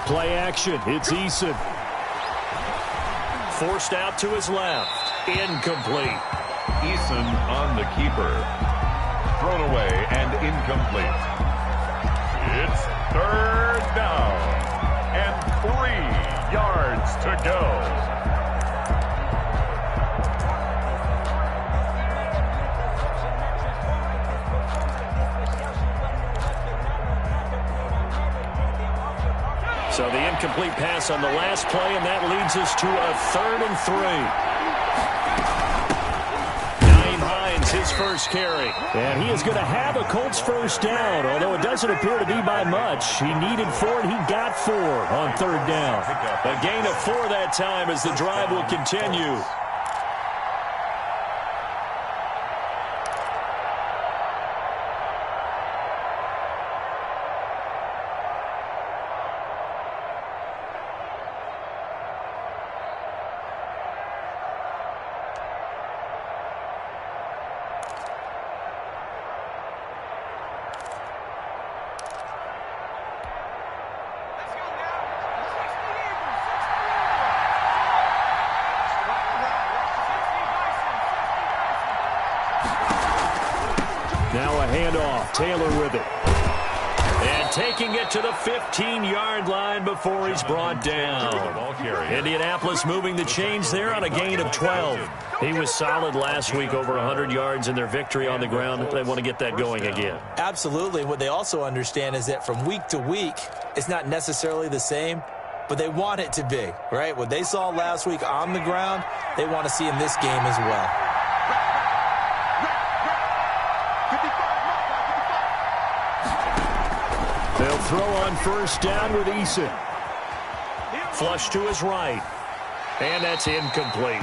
Play action. It's Eason. Forced out to his left. Incomplete. Eason on the keeper. Thrown away and incomplete. It's 3rd down and 3 yards to go. So the incomplete pass on the last play, and that leads us to a 3rd and 3. Naeem Hines, his first carry. And he is going to have a Colts first down, although it doesn't appear to be by much. He needed 4, and he got 4 on 3rd down. A gain of 4 that time as the drive will continue. Now a handoff. Taylor with it. And taking it to the 15-yard line before he's brought down. Indianapolis moving the chains there on a gain of 12. He was solid last week, over 100 yards in their victory on the ground. They want to get that going again. Absolutely. What they also understand is that from week to week, it's not necessarily the same, but they want it to be, right? What they saw last week on the ground, they want to see in this game as well. They'll throw on first down with Eason. Flush to his right. And that's incomplete.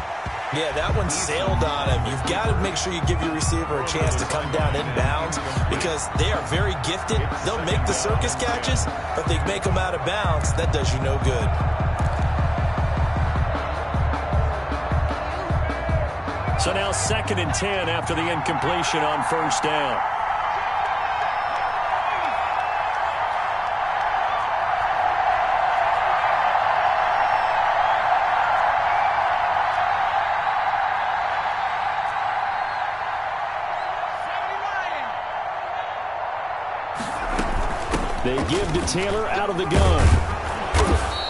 Yeah, that one sailed on him. You've got to make sure you give your receiver a chance to come down inbounds because they are very gifted. They'll make the circus catches, but they make them out of bounds. That does you no good. So now 2nd and 10 after the incompletion on first down. They give to Taylor out of the gun.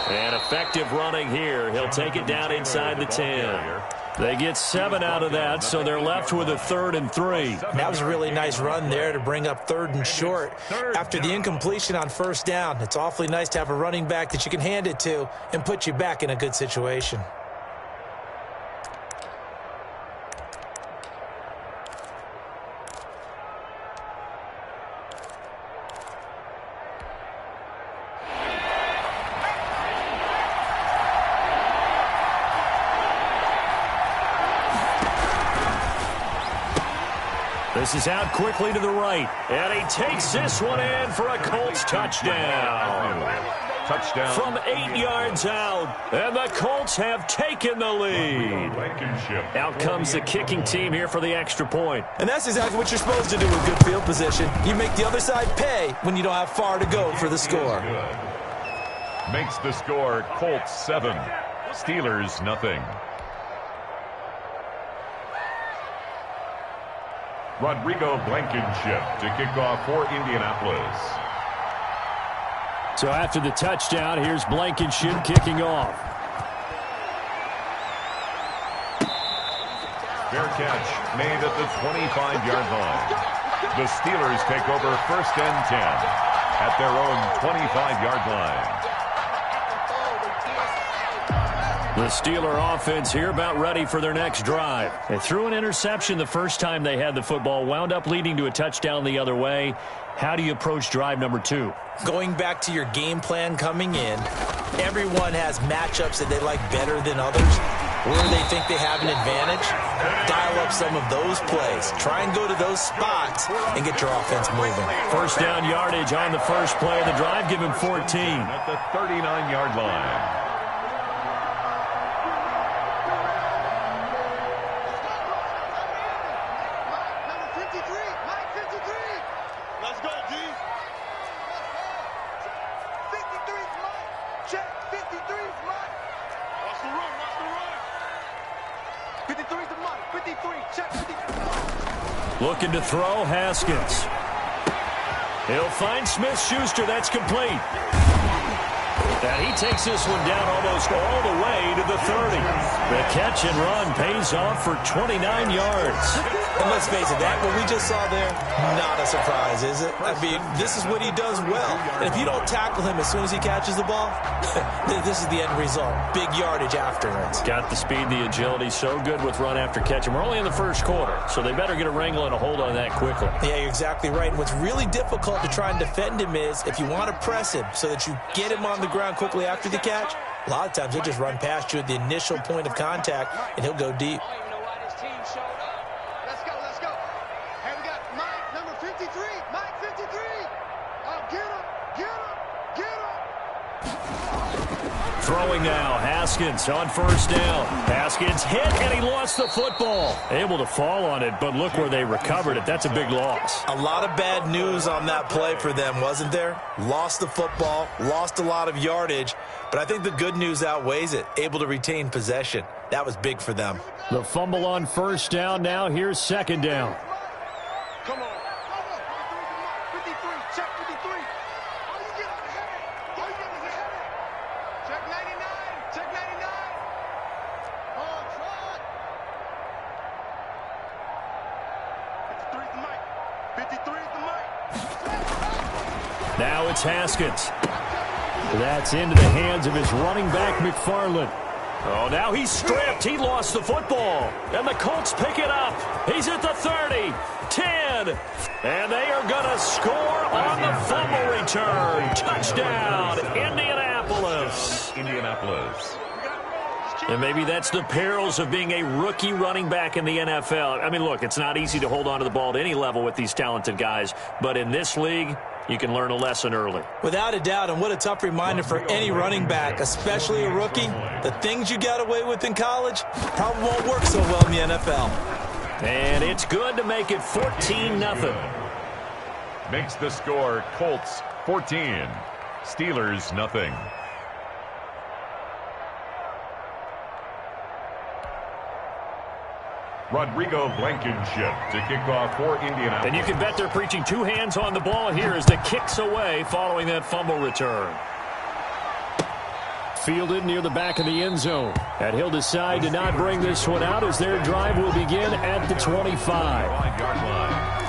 And effective running here. He'll take it down inside the 10. They get 7 out of that, so they're left with a 3rd and 3. That was a really nice run there to bring up 3rd and short. After the incompletion on first down, it's awfully nice to have a running back that you can hand it to and put you back in a good situation. This is out quickly to the right. And he takes this one in for a Colts touchdown. Touchdown. From 8 yards out. And the Colts have taken the lead. Out comes the kicking team here for the extra point. And that's exactly what you're supposed to do with good field position. You make the other side pay when you don't have far to go for the score. Makes the score Colts 7, Steelers nothing. Rodrigo Blankenship to kick off for Indianapolis. So after the touchdown, here's Blankenship kicking off. Fair catch made at the 25-yard line. The Steelers take over 1st and 10 at their own 25-yard line. The Steeler offense here about ready for their next drive. They threw an interception the first time they had the football, wound up leading to a touchdown the other way. How do you approach drive number 2? Going back to your game plan coming in, everyone has matchups that they like better than others. Where they think they have an advantage, dial up some of those plays. Try and go to those spots and get your offense moving. First down yardage on the first play of the drive. Give him 14. At the 39-yard line. Looking to throw, Haskins. He'll find Smith-Schuster. That's complete. And he takes this one down almost all the way to the 30. The catch and run pays off for 29 yards. And let's face it, that what we just saw there, not a surprise, is it? I mean, this is what he does well. And if you don't tackle him as soon as he catches the ball, this is the end result. Big yardage afterwards. Got the speed, the agility, so good with run after catch. And we're only in the first quarter, so they better get a wrangle and a hold on that quickly. Yeah, you're exactly right. And what's really difficult to try and defend him is if you want to press him so that you get him on the ground quickly after the catch, a lot of times he'll just run past you at the initial point of contact, and he'll go deep. Throwing now, Haskins on first down. Haskins hit, and he lost the football. Able to fall on it, but look where they recovered it. That's a big loss. A lot of bad news on that play for them, wasn't there? Lost the football, lost a lot of yardage, but I think the good news outweighs it. Able to retain possession. That was big for them. The fumble on first down now. Here's second down. Come on. 53, check 53. All you get is a headache. All you get is a headache. Check 99. Check 99. Oh, try. 53 is the mic. 53 is the mic. Now it's Haskins. That's into the hands of his running back, McFarland. Oh, now he's stripped. He lost the football. And the Colts pick it up. He's at the 30, 10. And they are going to score on the fumble return. Touchdown, Indianapolis. Indianapolis. And maybe that's the perils of being a rookie running back in the NFL. I mean, look, it's not easy to hold on to the ball at any level with these talented guys. But in this league, you can learn a lesson early. Without a doubt, and what a tough reminder for any running back, especially a rookie. The things you got away with in college probably won't work so well in the NFL. And it's good to make it 14-0. Makes the score Colts 14, Steelers nothing. Rodrigo Blankenship to kick off for Indianapolis. And you can bet they're preaching two hands on the ball here as the kick's away following that fumble return. Fielded near the back of the end zone. And he'll decide to not bring this one out as their drive will begin at the 25. 5-yard line.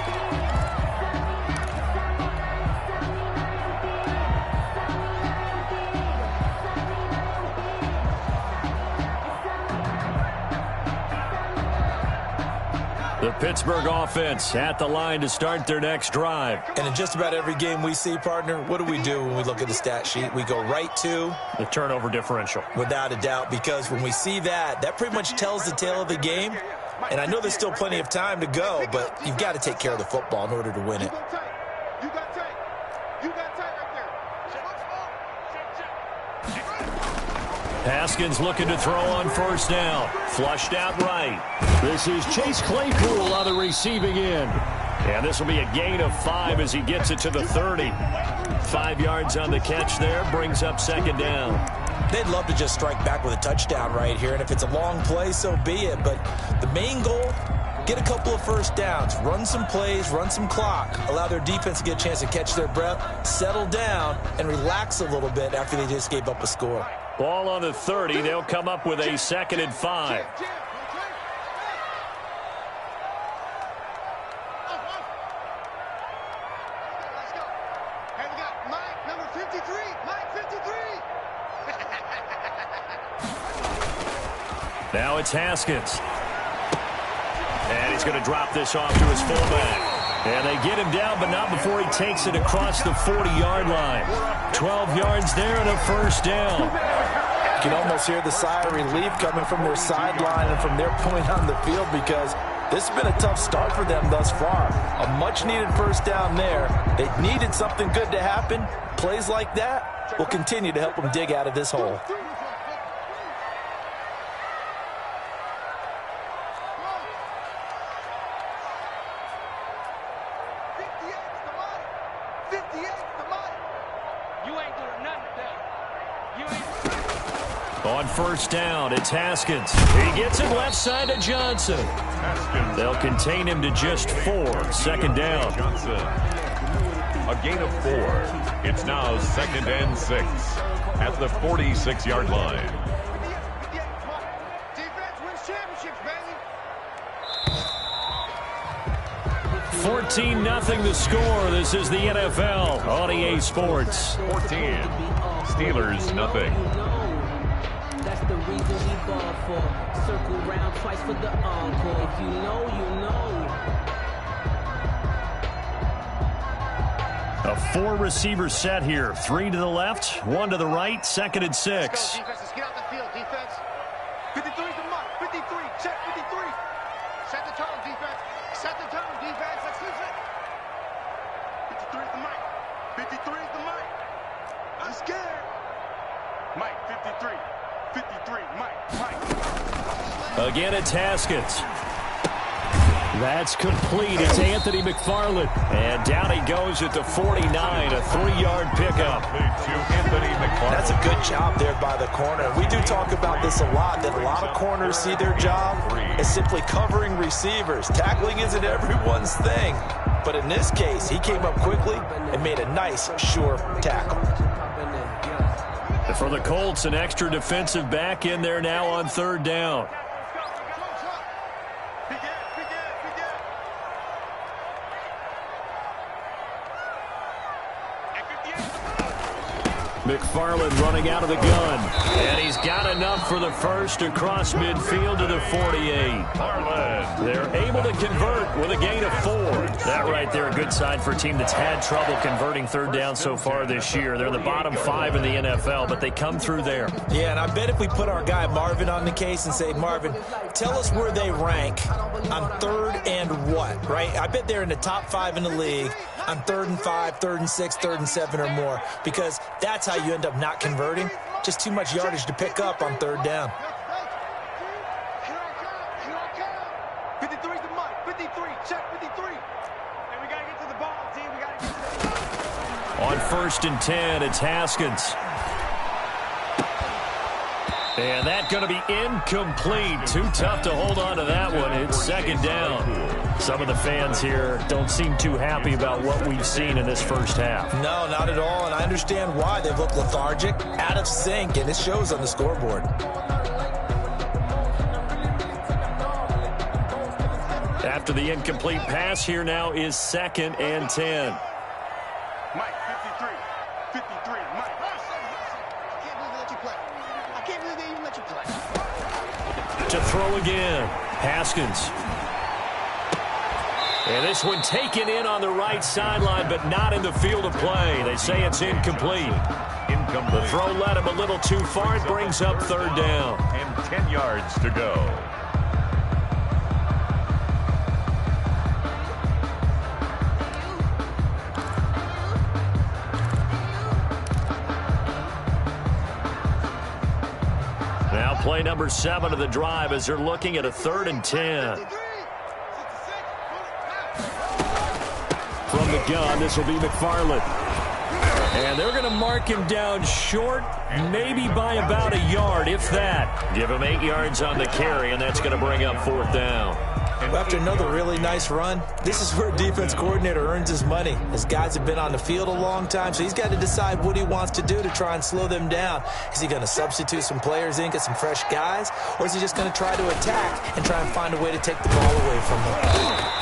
The Pittsburgh offense at the line to start their next drive. And in just about every game we see, partner, what do we do when we look at the stat sheet? We go right to the turnover differential. Without a doubt, because when we see that, that pretty much tells the tale of the game. And I know there's still plenty of time to go, but you've got to take care of the football in order to win it. You got tape. You got tape right there. Haskins looking to throw on first down. Flushed out right. This is Chase Claypool on the receiving end. And this will be a gain of 5 as he gets it to the 30. 5 yards on the catch there. Brings up second down. They'd love to just strike back with a touchdown right here. And if it's a long play, so be it. But the main goal, get a couple of first downs. Run some plays, run some clock. Allow their defense to get a chance to catch their breath, settle down, and relax a little bit after they just gave up a score. Ball on the 30. They'll come up with a 2nd and 5. Now it's Haskins. And he's going to drop this off to his fullback. And they get him down, but not before he takes it across the 40-yard line. 12 yards there and a first down. You can almost hear the sigh of relief coming from their sideline and from their point on the field, because this has been a tough start for them thus far. A much-needed first down there. They needed something good to happen. Plays like that will continue to help them dig out of this hole. On first down, it's Haskins. He gets it left side to Johnson. They'll contain him to just 4. Second down. Johnson. A gain of 4. It's now 2nd and 6 at the 46-yard line. 14-0 the score. This is the NFL on EA Sports. 14. Steelers, nothing. That's the reason we ball for. Circle round twice for the encore. If you know, you know. A 4-receiver set here. 3 to the left, 1 to the right, 2nd and 6. Let's go, defense. Let's get out the field, defense. 53 is the mark. 53. Check 53. Set the tone, defense. Set the tone, defense. Let's lose it. 53 is the mic. 53 is the mic. I'm scared. Mike, 53. 53, Mike. Again, it's Haskins. That's complete. It's Anthony McFarland. And down he goes at the 49, a 3-yard pickup. That's a good job there by the corner. We do talk about this a lot, that a lot of corners see their job as simply covering receivers. Tackling isn't everyone's thing. But in this case, he came up quickly and made a nice, sure tackle. For the Colts, an extra defensive back in there now on 3rd down. McFarland running out of the gun. And he's got enough for the first across midfield to the 48. They're able to convert with a gain of 4. That right there, a good sign for a team that's had trouble converting 3rd down so far this year. They're in the bottom 5 in the NFL, but they come through there. Yeah, and I bet if we put our guy Marvin on the case and say, Marvin, tell us where they rank on 3rd and what, right? I bet they're in the top 5 in the league on 3rd and 5, 3rd and 6, 3rd and 7 or more, because that's how you end up not converting. Just too much yardage to pick up on 3rd down. 53 is the mic. 53. Check 53. And we got to get to the ball, team. We got to get to the ball. On 1st and 10, it's Haskins. And that's going to be incomplete. Too tough to hold on to that one. It's 2nd down. Some of the fans here don't seem too happy about what we've seen in this first half. No, not at all, and I understand why. They've looked lethargic, out of sync, and it shows on the scoreboard. After the incomplete pass, here now is 2nd and 10. Mike, 53. 53. Mike. I can't believe they even let you play. To throw again, Haskins. And this one taken in on the right sideline, but not in the field of play. They say it's incomplete. The throw led him a little too far. It brings up 3rd down. And 10 yards to go. Now play number 7 of the drive as they're looking at a 3rd and 10. From the gun, this will be McFarland. And they're going to mark him down short, maybe by about a yard, if that. Give him 8 yards on the carry, and that's going to bring up 4th down. After another really nice run, this is where a defense coordinator earns his money. His guys have been on the field a long time, so he's got to decide what he wants to do to try and slow them down. Is he going to substitute some players in, get some fresh guys, or is he just going to try to attack and try and find a way to take the ball away from them?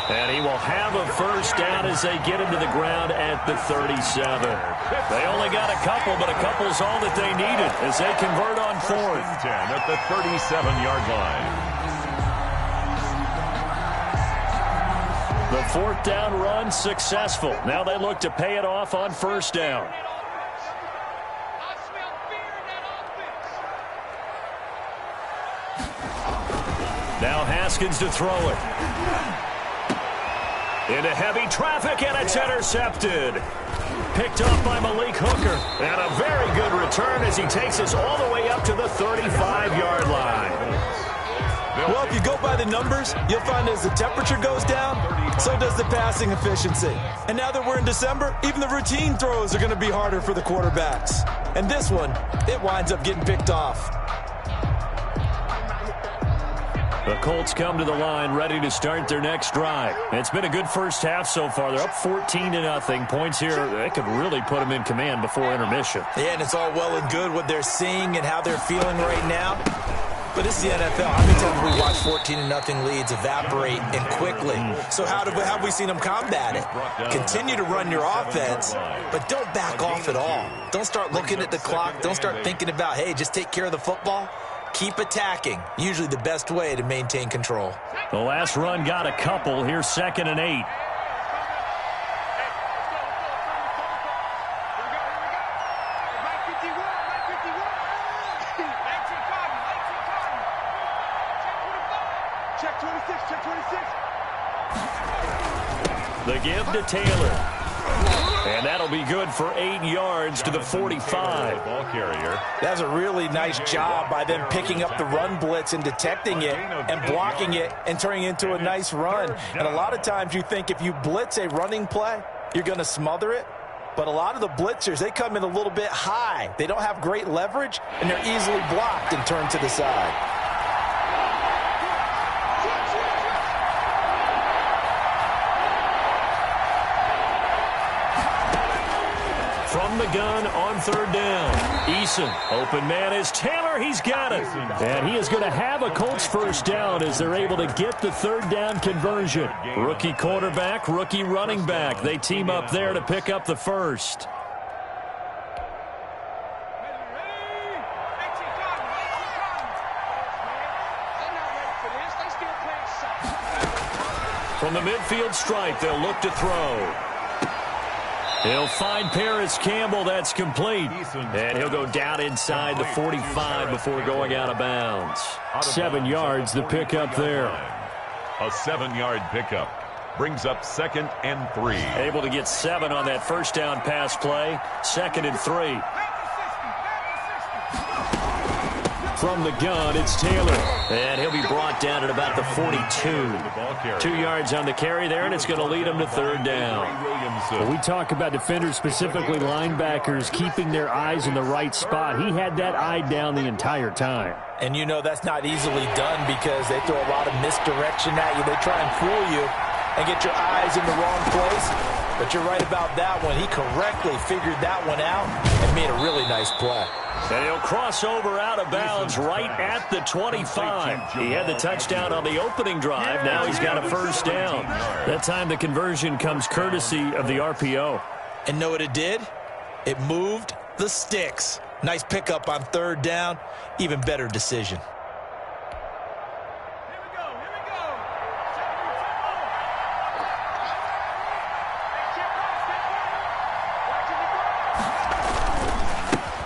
And he will have a first down as they get him to the ground at the 37. They only got a couple, but a couple's all that they needed as they convert on fourth. 10 at the 37-yard line. The fourth down run successful. Now they look to pay it off on first down. Now Haskins to throw it. Into heavy traffic, and it's intercepted. Picked up by Malik Hooker. And a very good return as he takes us all the way up to the 35-yard line. Well, if you go by the numbers, you'll find as the temperature goes down, so does the passing efficiency. And now that we're in December, even the routine throws are going to be harder for the quarterbacks. And this one, it winds up getting picked off. The Colts come to the line ready to start their next drive. It's been a good first half so far. They're up 14-0. Points here, they could really put them in command before intermission. Yeah, and it's all well and good what they're seeing and how they're feeling right now. But this is the NFL. How many times have we watched 14-0 leads evaporate and quickly? So how have we seen them combat it? Continue to run your offense, but don't back off at all. Don't start looking at the clock. Don't start thinking about, hey, just take care of the football. Keep attacking. Usually the best way to maintain control. The last run got a couple. Here's 2nd and 8. Check 26, check 26. The give to Taylor. And that'll be good for 8 yards to the 45. Ball carrier. That's a really nice job by them picking up the run blitz and detecting it and blocking it and turning it into a nice run. And a lot of times you think if you blitz a running play, you're going to smother it. But a lot of the blitzers, they come in a little bit high. They don't have great leverage, and they're easily blocked and turned to the side. From the gun on 3rd down. Eason, open man is Taylor. He's got it. And he is going to have a Colts first down as they're able to get the 3rd down conversion. Rookie quarterback, rookie running back. They team up there to pick up the first. From the midfield stripe, they'll look to throw. He'll find Paris Campbell. That's complete. And he'll go down inside the 45 before going out of bounds. 7 yards, the pickup there. A 7-yard pickup brings up 2nd and 3. Able to get 7 on that first down pass play. 2nd and 3. From the gun, it's Taylor. And he'll be brought down at about the 42. 2 yards on the carry there, and it's going to lead him to 3rd down. When we talk about defenders, specifically linebackers, keeping their eyes in the right spot, he had that eye down the entire time. And you know that's not easily done because they throw a lot of misdirection at you. They try and fool you and get your eyes in the wrong place. But you're right about that one. He correctly figured that one out and made a really nice play. And he'll cross over out of bounds right at the 25. He had the touchdown on the opening drive. Now he's got a first down. That time the conversion comes courtesy of the RPO. And know what it did? It moved the sticks. Nice pickup on 3rd down. Even better decision.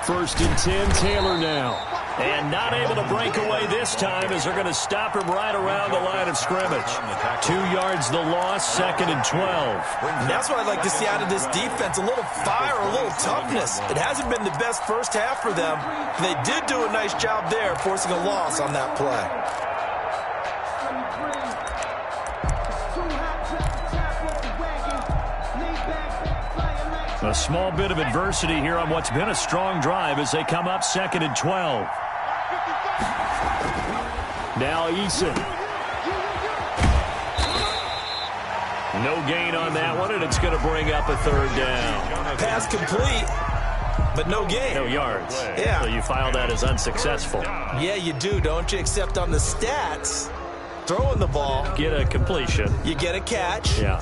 First and 10, Taylor now. And not able to break away this time as they're going to stop him right around the line of scrimmage. 2 yards the loss, 2nd and 12. And that's what I'd like to see out of this defense. A little fire, a little toughness. It hasn't been the best first half for them. They did do a nice job there, forcing a loss on that play. A small bit of adversity here on what's been a strong drive as they come up 2nd and 12. Now Eason. No gain on that one, and it's going to bring up a 3rd down. Pass complete, but no gain. No yards. Yeah. So you file that as unsuccessful. Yeah, you do, don't you? Except on the stats, throwing the ball. Get a completion. You get a catch. Yeah.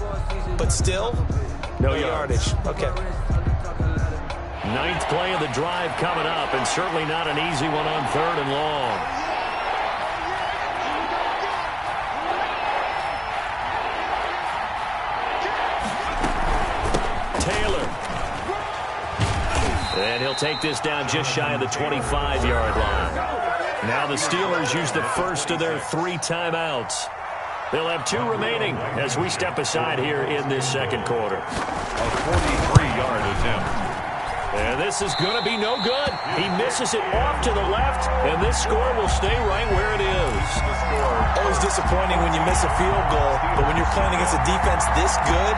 But still, no yardage. Okay. 9th play of the drive coming up, and certainly not an easy one on 3rd and long. Taylor. And he'll take this down just shy of the 25-yard line. Now the Steelers use the first of their 3 timeouts. They'll have 2 remaining as we step aside here in this second quarter. A 43-yard attempt. And this is going to be no good. He misses it off to the left, and this score will stay right where it is. Always disappointing when you miss a field goal, but when you're playing against a defense this good,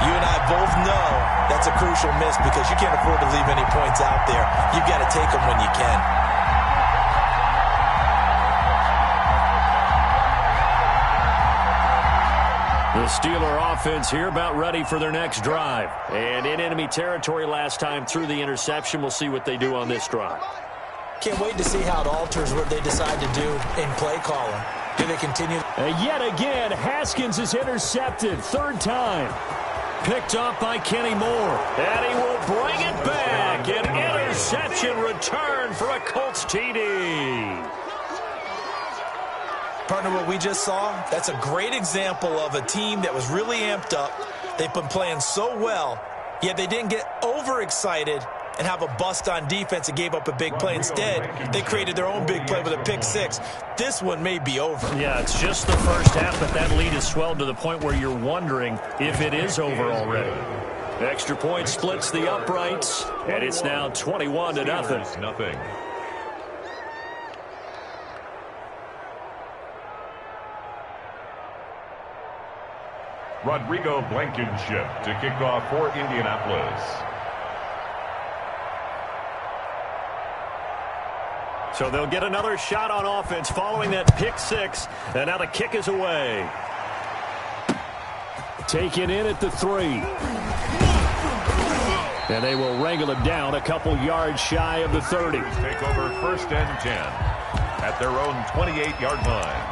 you and I both know that's a crucial miss because you can't afford to leave any points out there. You've got to take them when you can. The Steeler offense here about ready for their next drive. And in enemy territory last time through the interception. We'll see what they do on this drive. Can't wait to see how it alters what they decide to do in play calling. Do they continue? Yet again, Haskins is intercepted. 3rd time. Picked up by Kenny Moore. And he will bring it back. An interception return for a Colts TD. Partner, what we just saw, that's a great example of a team that was really amped up. They've been playing so well, yet they didn't get overexcited and have a bust on defense and gave up a big play. Instead, they created their own big play with a pick 6. This one may be over. Yeah, it's just the first half, but that lead has swelled to the point where you're wondering if it is over already. Extra point splits the uprights, and it's now 21-0. Rodrigo Blankenship to kick off for Indianapolis. So they'll get another shot on offense following that pick 6, and now the kick is away. Taken in at the 3. And they will wrangle him down a couple yards shy of the 30. Take over 1st and 10 at their own 28-yard line.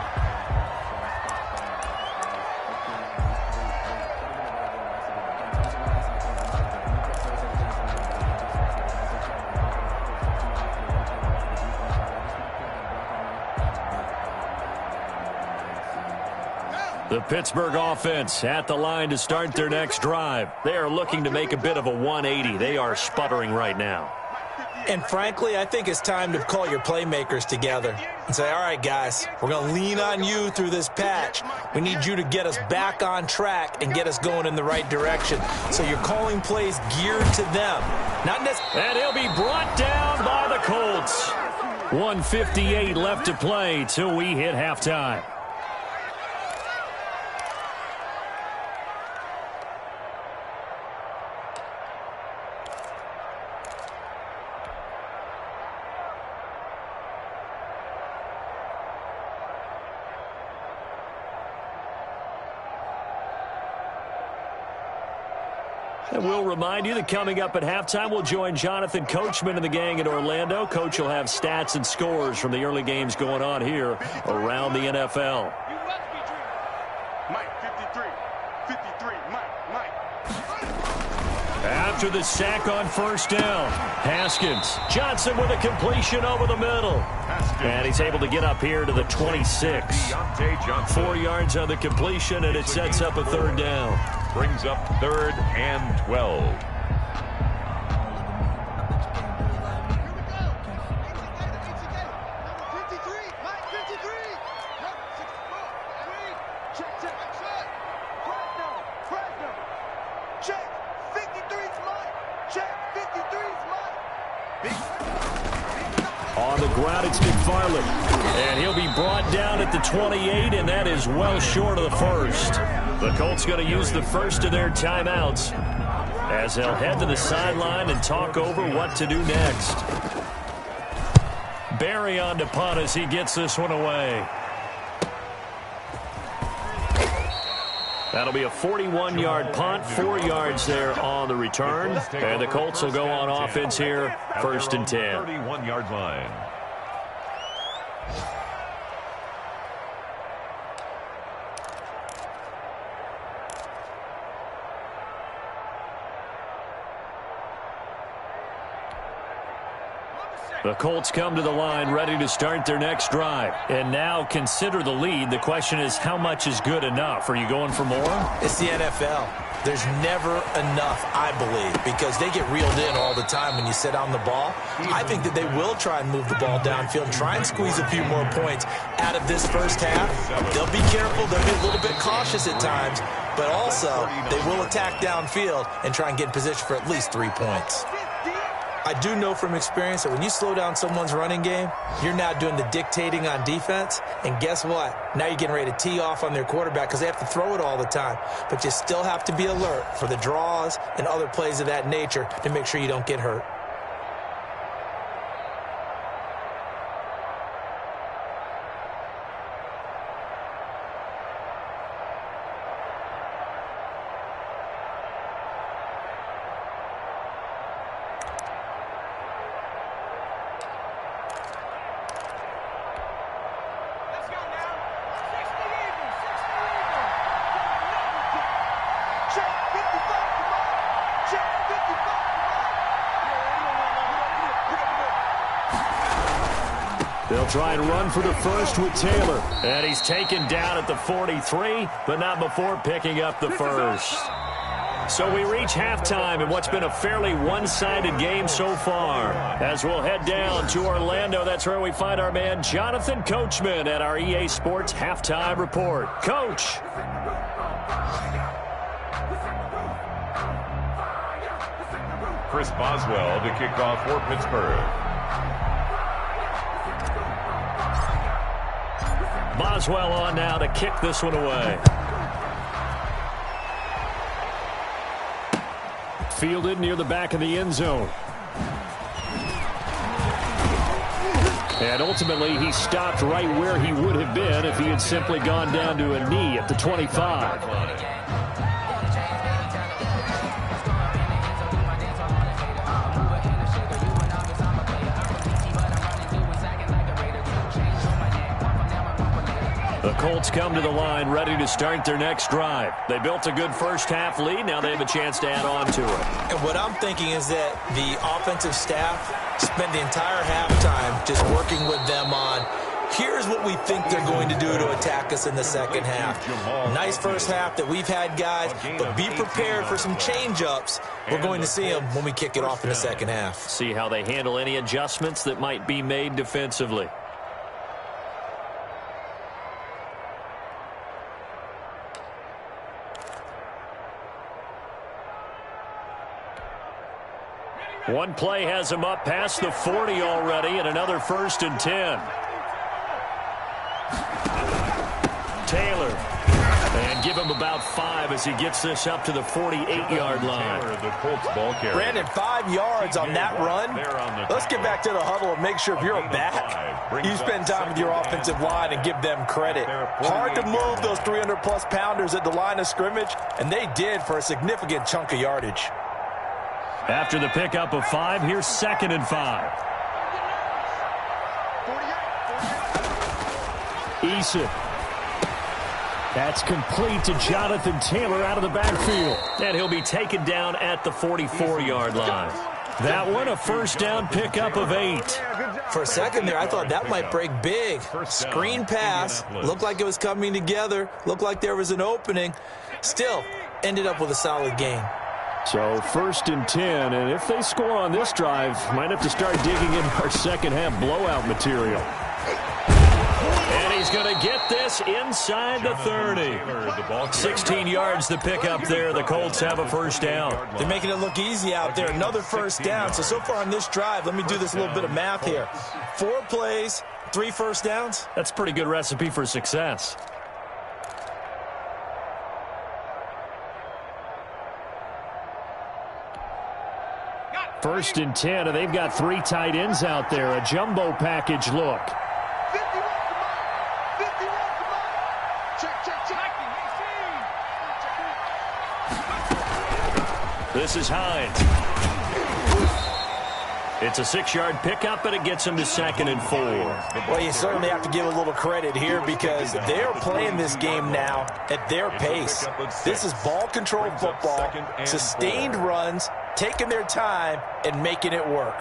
The Pittsburgh offense at the line to start their next drive. They are looking to make a bit of a 180. They are sputtering right now. And frankly, I think it's time to call your playmakers together and say, all right, guys, we're going to lean on you through this patch. We need you to get us back on track and get us going in the right direction. So you're calling plays geared to them. Not necessarily. And he'll be brought down by the Colts. 1:58 left to play till we hit halftime. And we'll remind you that coming up at halftime, we'll join Jonathan Coachman and the gang in Orlando. Coach will have stats and scores from the early games going on here around the NFL. Mike, 53, Mike. After the sack on 1st down, Haskins. Johnson with a completion over the middle. And he's able to get up here to the 26. 4 yards on the completion, and it sets up a 3rd down. Brings up 3rd and 12. On the ground, it's McFarland. And he'll be brought down at the 28, and that is well short of the first. The Colts going to use the first of their timeouts as they'll head to the sideline and talk over what to do next. Barry on to punt as he gets this one away. That'll be a 41-yard punt, 4 yards there on the return. And the Colts will go on offense here, 1st and 10. 31-yard line. The Colts come to the line ready to start their next drive. And now consider the lead. The question is, how much is good enough? Are you going for more? It's the NFL. There's never enough, I believe, because they get reeled in all the time when you sit on the ball. I think that they will try and move the ball downfield, try and squeeze a few more points out of this first half. They'll be careful. They'll be a little bit cautious at times, but also they will attack downfield and try and get in position for at least 3 points. I do know from experience that when you slow down someone's running game, you're now doing the dictating on defense. And guess what? Now you're getting ready to tee off on their quarterback because they have to throw it all the time. But you still have to be alert for the draws and other plays of that nature to make sure you don't get hurt. They'll try and run for the first with Taylor. And he's taken down at the 43, but not before picking up the first. So we reach halftime in what's been a fairly one-sided game so far. As we'll head down to Orlando, that's where we find our man Jonathan Coachman at our EA Sports Halftime Report. Coach. Chris Boswell to kick off for Pittsburgh. Boswell on now to kick this one away. Fielded near the back of the end zone. And ultimately, he stopped right where he would have been if he had simply gone down to a knee at the 25. The Colts come to the line ready to start their next drive. They built a good first half lead. Now they have a chance to add on to it. And what I'm thinking is that the offensive staff spent the entire halftime just working with them on, here's what we think they're going to do to attack us in the second half. Nice first half that we've had, guys, but be prepared for some change-ups. We're going to see them when we kick it off in the second half. See how they handle any adjustments that might be made defensively. One play has him up past the 40 already, and another 1st and 10. Taylor. And give him about 5 as he gets this up to the 48-yard line. Brandon, 5 yards on that run. Let's get back to the huddle and make sure if you're a back, you spend time with your offensive line and give them credit. Hard to move those 300-plus pounders at the line of scrimmage, and they did for a significant chunk of yardage. After the pickup of 5, here's 2nd and 5. Eason. That's complete to Jonathan Taylor out of the backfield. And he'll be taken down at the 44-yard line. That one, a first down pickup of 8. For a second there, I thought that might break big. Screen pass. Looked like it was coming together. Looked like there was an opening. Still, ended up with a solid gain. So 1st and 10, and if they score on this drive, might have to start digging in our second half blowout material. And he's going to get this inside the 30. 16 yards to pick up there. The Colts have a first down. They're making it look easy out there. Another first down. So far on this drive, let me do this little bit of math here. 4 plays, 3 first downs. That's a pretty good recipe for success. First and 10, and they've got 3 tight ends out there. A jumbo package look. This is Hines. It's a 6-yard pickup, and it gets him to 2nd and 4. Well, you certainly have to give a little credit here because they're playing this game now at their pace. This is ball control football, sustained runs, taking their time, and making it work.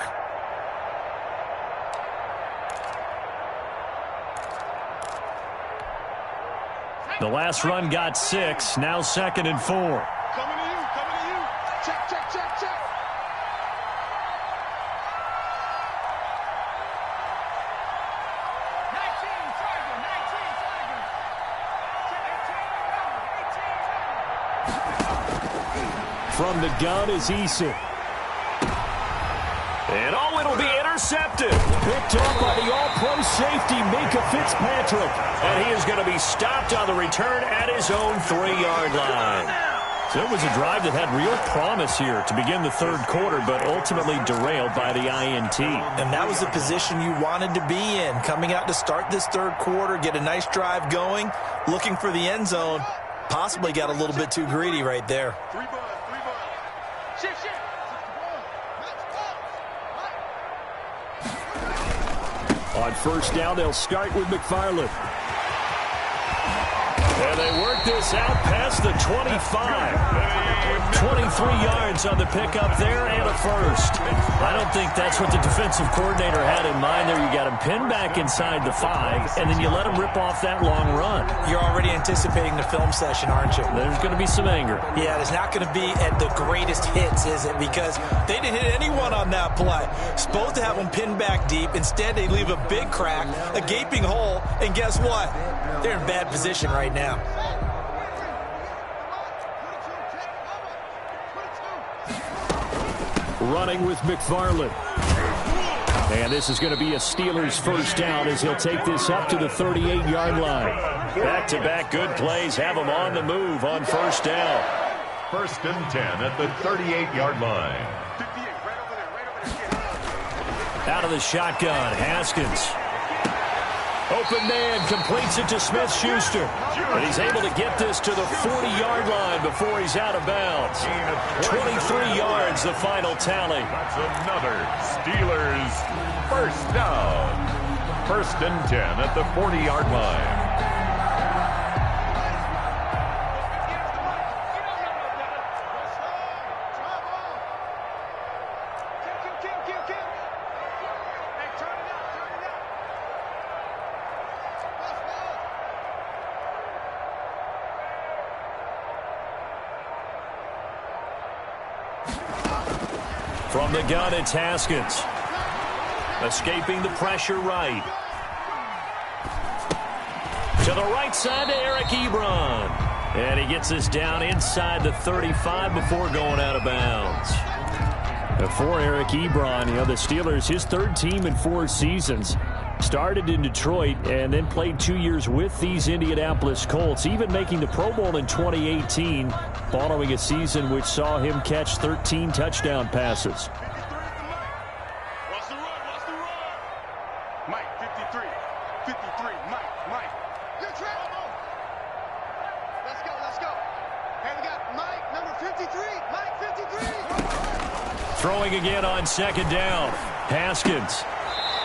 The last run got 6. Now 2nd and 4. Coming to you, coming to you. Check, check, check, check. From the gun is Eason. And oh, it'll be intercepted. Picked up by the all-pro safety, Minka Fitzpatrick. And he is going to be stopped on the return at his own 3-yard line. So it was a drive that had real promise here to begin the third quarter, but ultimately derailed by the INT. And that was the position you wanted to be in. Coming out to start this third quarter, get a nice drive going, looking for the end zone. Possibly got a little bit too greedy right there. 3 balls, 3 balls. Shift, shift. On first down, they'll start with McFarland. And they work this out past the 25. 23 yards on the pickup there and a first. I don't think that's what the defensive coordinator had in mind there. You got him pinned back inside the 5, and then you let him rip off that long run. You're already anticipating the film session, aren't you? There's going to be some anger. Yeah, it's not going to be at the greatest hits, is it? Because they didn't hit anyone on that play. Supposed to have them pinned back deep. Instead, they leave a big crack, a gaping hole, and guess what? They're in bad position right now. Running with McFarland. And this is going to be a Steelers first down as he'll take this up to the 38-yard line. Back-to-back good plays have him on the move on first down. 1st and 10 at the 38-yard line. 58, right over there. Out of the shotgun, Haskins. Open man, completes it to Smith-Schuster. And he's able to get this to the 40-yard line before he's out of bounds. 23 yards, the final tally. That's another Steelers first down. 1st and 10 at the 40-yard line. From the gun, it's Haskins. Escaping the pressure right. To the right side to Eric Ebron. And he gets this down inside the 35 before going out of bounds. For Eric Ebron, the Steelers, his 3rd team in 4 seasons. Started in Detroit and then played 2 years with these Indianapolis Colts, even making the Pro Bowl in 2018, following a season which saw him catch 13 touchdown passes. Watch the run. Mike, 53. 53, Mike. You're traveling. Let's go. Hey, we got Mike, number 53. Mike, 53. Throwing again on 2nd down. Haskins.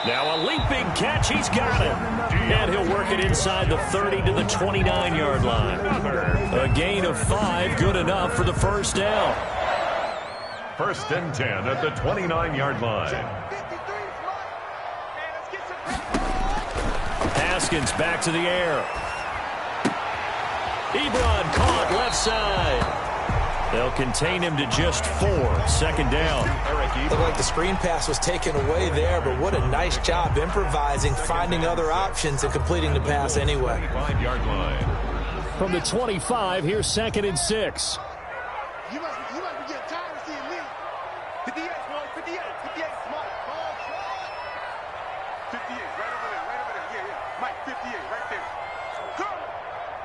Now a leaping catch. He's got it. And he'll work it inside the 30 to the 29-yard line. A gain of 5, good enough for the first down. 1st and 10 at the 29-yard line. Haskins back to the air. Ebron caught left side. They'll contain him to just 4. 2nd down. Looked like the screen pass was taken away there, but what a nice job improvising, finding other options, and completing the pass anyway. 25-yard line. From the 25, here's 2nd and 6. You must be getting tired of seeing me. 58, boys, 58, Mike. 58, right over there. Yeah. Mike, 58, right there. Come.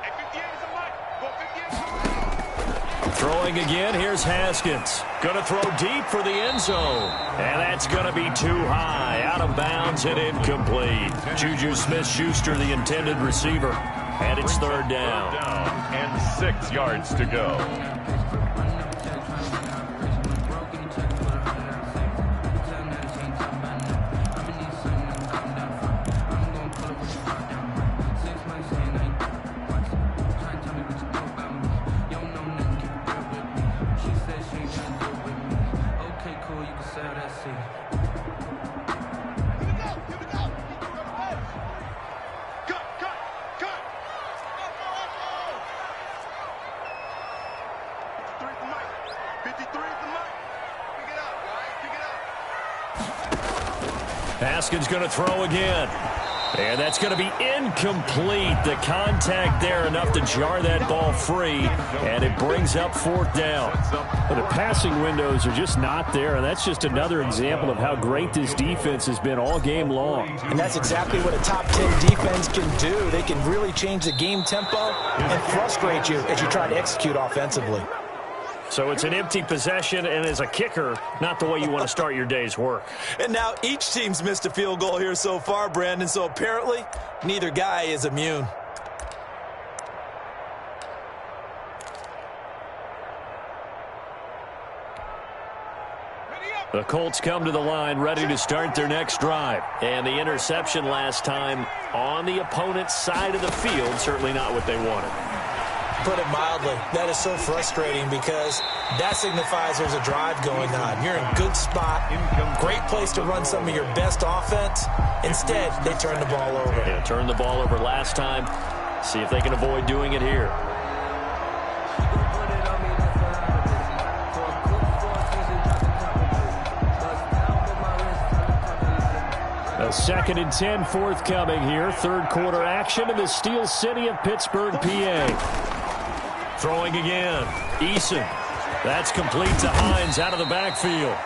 Hey, 58 is a Mike. Go 58. Throwing again, here's Haskins. Going to throw deep for the end zone. And that's going to be too high. Out of bounds and incomplete. Juju Smith-Schuster, the intended receiver. And it's 3rd down. And 6 yards to go. 53 is the mic. Pick it up, guys. Pick it up. Haskins going to throw again. And that's going to be incomplete. The contact there enough to jar that ball free, and it brings up fourth down. But the passing windows are just not there, and that's just another example of how great this defense has been all game long. And that's exactly what a top 10 defense can do. They can really change the game tempo and frustrate you as you try to execute offensively. So it's an empty possession, and as a kicker, not the way you want to start your day's work. And now each team's missed a field goal here so far, Brandon, so apparently neither guy is immune. The Colts come to the line ready to start their next drive. And the interception last time on the opponent's side of the field, certainly not what they wanted. Put it mildly, that is so frustrating because that signifies there's a drive going on. You're in a good spot, great place to run some of your best offense. Instead, they turn the ball over. Yeah, turned the ball over last time. See if they can avoid doing it here. A 2nd and 10 forthcoming here. Third quarter action in the Steel City of Pittsburgh, PA. Throwing again. Eason. That's complete to Hines out of the backfield.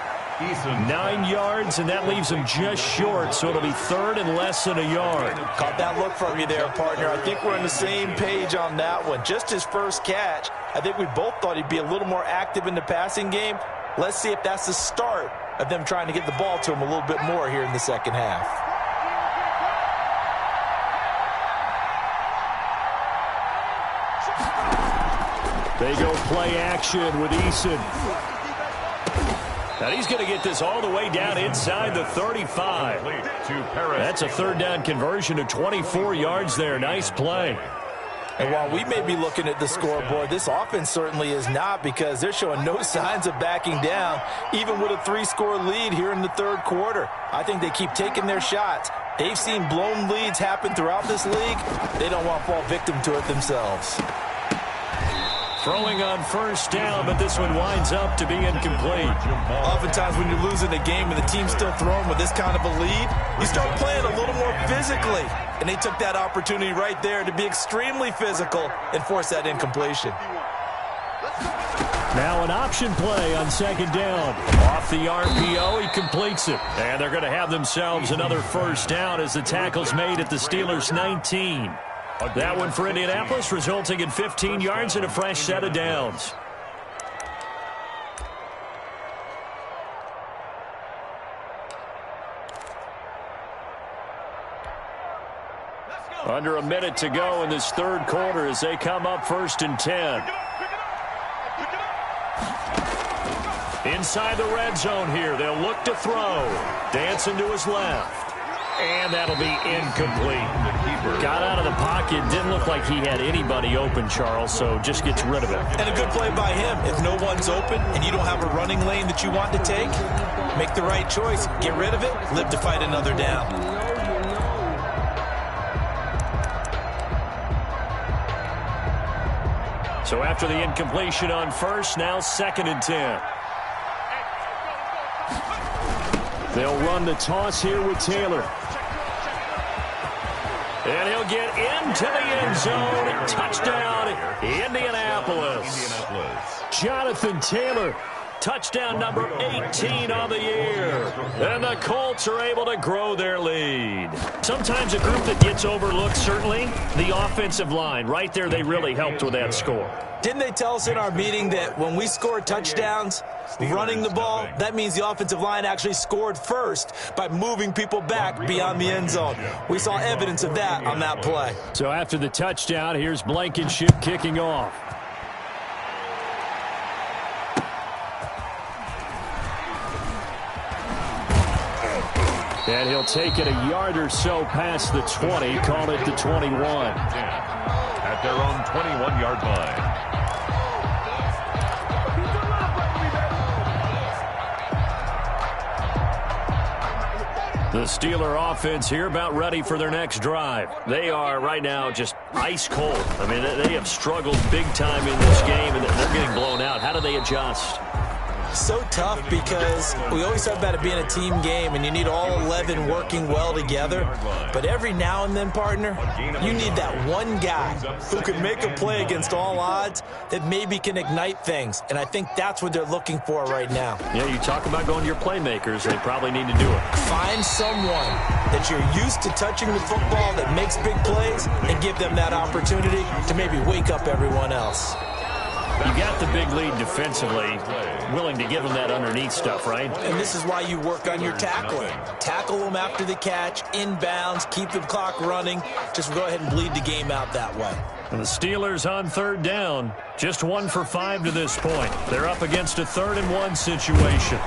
9 yards, and that leaves him just short, so it'll be third and less than a yard. Caught that look from you there, partner. I think we're on the same page on that one. Just his first catch. I think we both thought he'd be a little more active in the passing game. Let's see if that's the start of them trying to get the ball to him a little bit more here in the second half. They go play action with Eason. And he's going to get this all the way down inside the 35. That's a third down conversion of 24 yards there. Nice play. And while we may be looking at the scoreboard, this offense certainly is not, because they're showing no signs of backing down, even with a 3-score lead here in the third quarter. I think they keep taking their shots. They've seen blown leads happen throughout this league. They don't want to fall victim to it themselves. Throwing on first down, but this one winds up to be incomplete. Oftentimes when you're losing a game and the team's still throwing with this kind of a lead, you start playing a little more physically. And they took that opportunity right there to be extremely physical and force that incompletion. Now an option play on second down. Off the RPO, he completes it. And they're going to have themselves another first down as the tackle's made at the Steelers' 19. That one for Indianapolis, resulting in 15 yards and a fresh set of downs. Under a minute to go in this third quarter as they come up 1st and 10. Inside the red zone here, they'll look to throw. Dancing to his left. And that'll be incomplete. Got out of the pocket. Didn't look like he had anybody open, Charles, so just gets rid of it. And a good play by him. If no one's open and you don't have a running lane that you want to take, make the right choice. Get rid of it. Live to fight another down. So after the incompletion on first, now 2nd and 10. They'll run the toss here with Taylor. And he'll get into the end zone. Touchdown, Indianapolis. Jonathan Taylor. Touchdown number 18 on the year. And the Colts are able to grow their lead. Sometimes a group that gets overlooked, certainly, the offensive line. Right there, they really helped with that score. Didn't they tell us in our meeting that when we score touchdowns, running the ball, that means the offensive line actually scored first by moving people back beyond the end zone? We saw evidence of that on that play. So after the touchdown, here's Blankenship kicking off. And he'll take it a yard or so past the 20, call it the 21. At their own 21-yard line. The Steeler offense here about ready for their next drive. They are right now just ice cold. I mean, they have struggled big time in this game, and they're getting blown out. How do they adjust? So tough because we always talk about it being a team game and you need all 11 working well together. But every now and then, partner, you need that one guy who can make a play against all odds that maybe can ignite things. And I think that's what they're looking for right now. Yeah, you talk about going to your playmakers. They probably need to do it. Find someone that you're used to touching the football that makes big plays and give them that opportunity to maybe wake up everyone else. You got the big lead defensively, willing to give them that underneath stuff, right? And this is why you work on your tackling. Tackle them after the catch, inbounds, keep the clock running. Just go ahead and bleed the game out that way. And the Steelers on third down, just 1 for 5 to this point. They're up against a 3rd and 1 situation.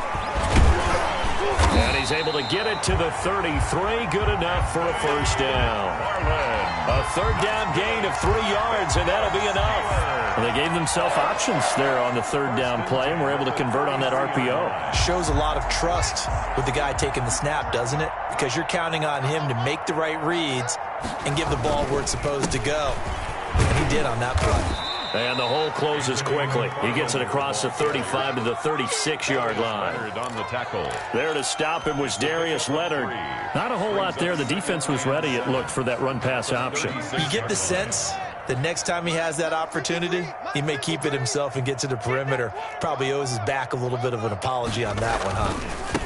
And he's able to get it to the 33, good enough for a first down. A 3rd down gain of 3 yards, and that'll be enough. Well, they gave themselves options there on the 3rd down play, and were able to convert on that RPO. Shows a lot of trust with the guy taking the snap, doesn't it? Because you're counting on him to make the right reads and give the ball where it's supposed to go. And he did on that play. And the hole closes quickly. He gets it across the 35 to the 36-yard line. On the tackle. There to stop him was Darius Leonard. Not a whole lot there. The defense was ready, it looked, for that run-pass option. You get the sense that next time he has that opportunity, he may keep it himself and get to the perimeter. Probably owes his back a little bit of an apology on that one, huh?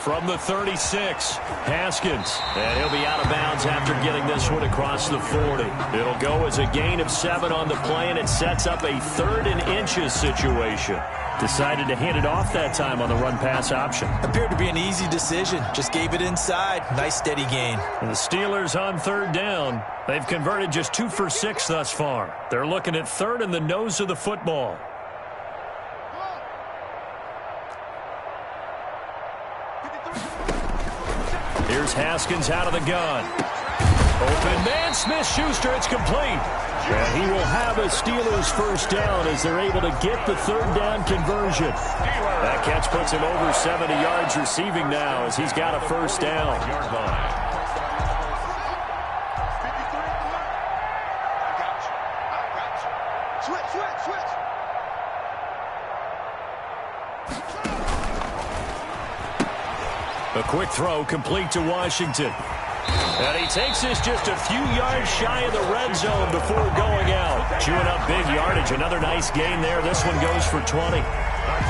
From the 36, Haskins. And he'll be out of bounds after getting this one across the 40. It'll go as a gain of 7 on the play, and it sets up a 3rd and inches situation. Decided to hand it off that time on the run-pass option. Appeared to be an easy decision. Just gave it inside. Nice steady gain. And the Steelers on 3rd down. They've converted just 2 for 6 thus far. They're looking at 3rd in the nose of the football. Here's Haskins out of the gun. Open man, Smith-Schuster, it's complete. And he will have a Steelers first down as they're able to get the 3rd down conversion. That catch puts him over 70 yards receiving now as he's got a first down. A quick throw complete to Washington. And he takes this just a few yards shy of the red zone before going out. Chewing up big yardage. Another nice gain there. This one goes for 20.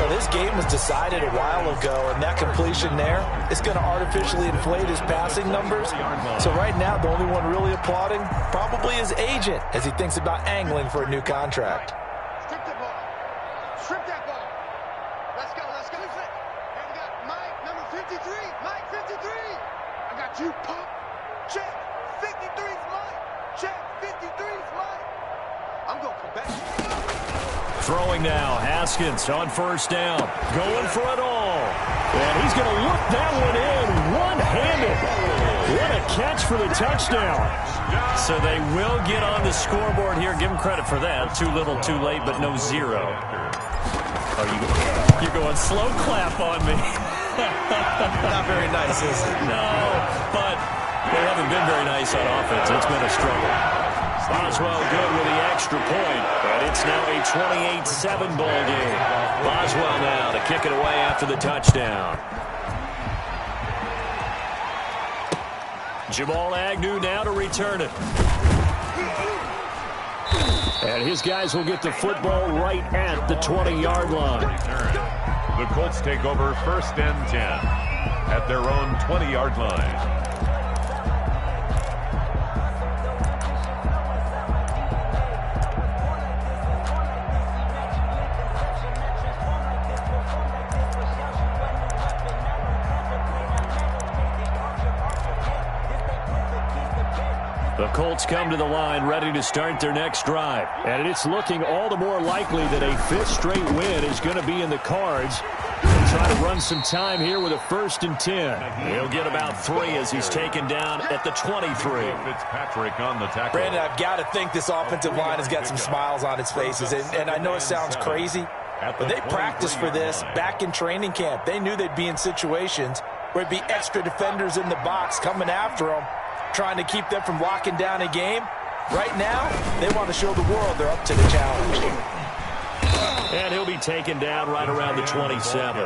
So this game was decided a while ago, and that completion there is going to artificially inflate his passing numbers. So right now, the only one really applauding probably his agent as he thinks about angling for a new contract. Strip the ball. Strip that ball. Let's go, let's go. And we got Mike, number 53. Mike, 53. I got you, pump. Check. 53's Mike. Check. 53's Mike. I'm going to come back. Throwing now, Haskins on first down. Going for it all. And he's going to look that one in one-handed. What a catch for the touchdown. So they will get on the scoreboard here. Give him credit for that. Too little, too late, but no zero. Oh, you're going slow clap on me. Not very nice, is it? No, but they haven't been very nice on offense. It's been a struggle. Boswell good with the extra point, and it's now a 28-7 ball game. Boswell now to kick it away after the touchdown. Jamal Agnew now to return it. And his guys will get the football right at the 20-yard line. The Colts take over 1st and 10 at their own 20-yard line. The Colts come to the line ready to start their next drive. And it's looking all the more likely that a 5th straight win is going to be in the cards. They'll try to run some time here with a 1st and 10. He'll get about 3 as he's taken down at the 23. Fitzpatrick on the tackle. Brandon, I've got to think this offensive line has got some smiles on its faces. And I know it sounds crazy, but they practiced for this back in training camp. They knew they'd be in situations where it'd be extra defenders in the box coming after them, trying to keep them from locking down a game. Right now, they want to show the world they're up to the challenge. And he'll be taken down right around the 27.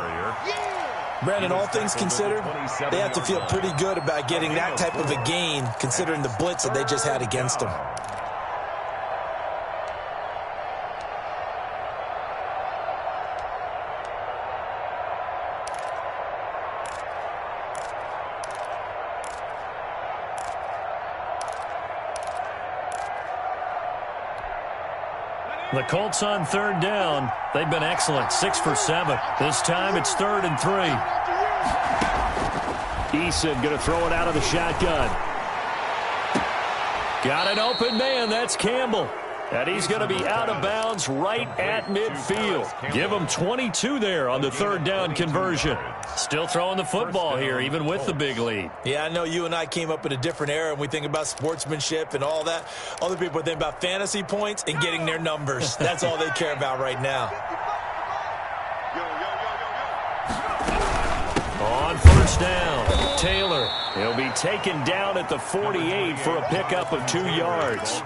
Brandon, all things considered, they have to feel pretty good about getting that type of a gain, considering the blitz that they just had against them. The Colts on third down. They've been excellent, 6 for 7. This time it's 3rd and 3. Eason going to throw it out of the shotgun. Got an open man. That's Campbell. And he's going to be out of bounds right at midfield. Give him 22 there on the third down conversion. Still throwing the football here, even with the big lead. Yeah, I know you and I came up in a different era, and we think about sportsmanship and all that. Other people think about fantasy points and getting their numbers. That's all they care about right now. On first down, Taylor. He'll be taken down at the 48 for a pickup of 2 yards.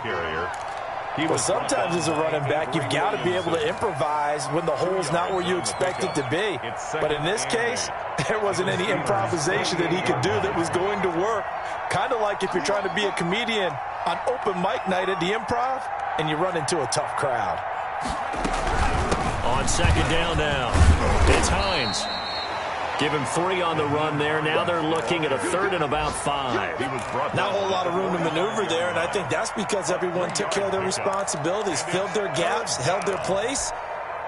Well, sometimes as a running back, you've got to be able to improvise when the hole's not where you expect it to be. But in this case, there wasn't any improvisation that he could do that was going to work. Kind of like if you're trying to be a comedian on open mic night at the Improv and you run into a tough crowd. On second down now, it's Hines. Give him 3 on the run there. Now they're looking at a 3rd and about 5. Not a whole lot of room to maneuver there, and I think that's because everyone took care of their responsibilities, filled their gaps, held their place.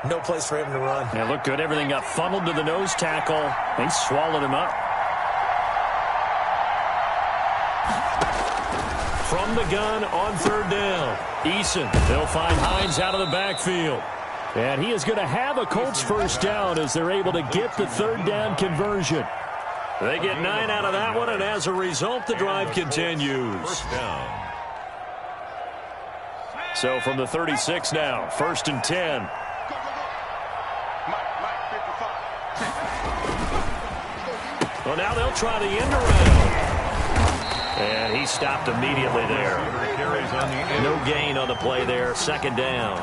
No place for him to run. Yeah, looked good. Everything got funneled to the nose tackle. They swallowed him up. From the gun on third down, Eason. They'll find Hines out of the backfield. And he is going to have a Colts first down as they're able to get the third down conversion. They get 9 out of that one, and as a result, the drive continues. So from the 36 now, 1st and 10. Well, now they'll try the end around. And he stopped immediately there. No gain on the play there. 2nd down.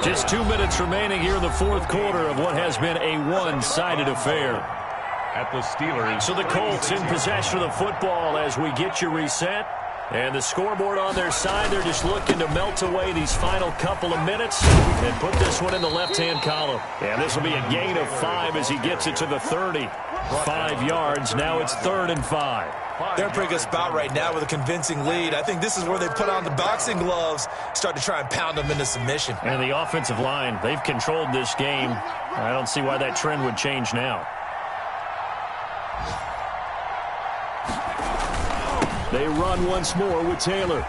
Just 2 minutes remaining here in the 4th quarter of what has been a one-sided affair. At the Steelers. So the Colts in possession of the football as we get you reset. And the scoreboard on their side, they're just looking to melt away these final couple of minutes and put this one in the left-hand column. And this will be a gain of 5 as he gets it to the 30. 5 yards. Now it's 3rd and 5. They're in a pretty good spot right now with a convincing lead. I think this is where they put on the boxing gloves, start to try and pound them into submission. And the offensive line, they've controlled this game. I don't see why that trend would change now. They run once more with Taylor.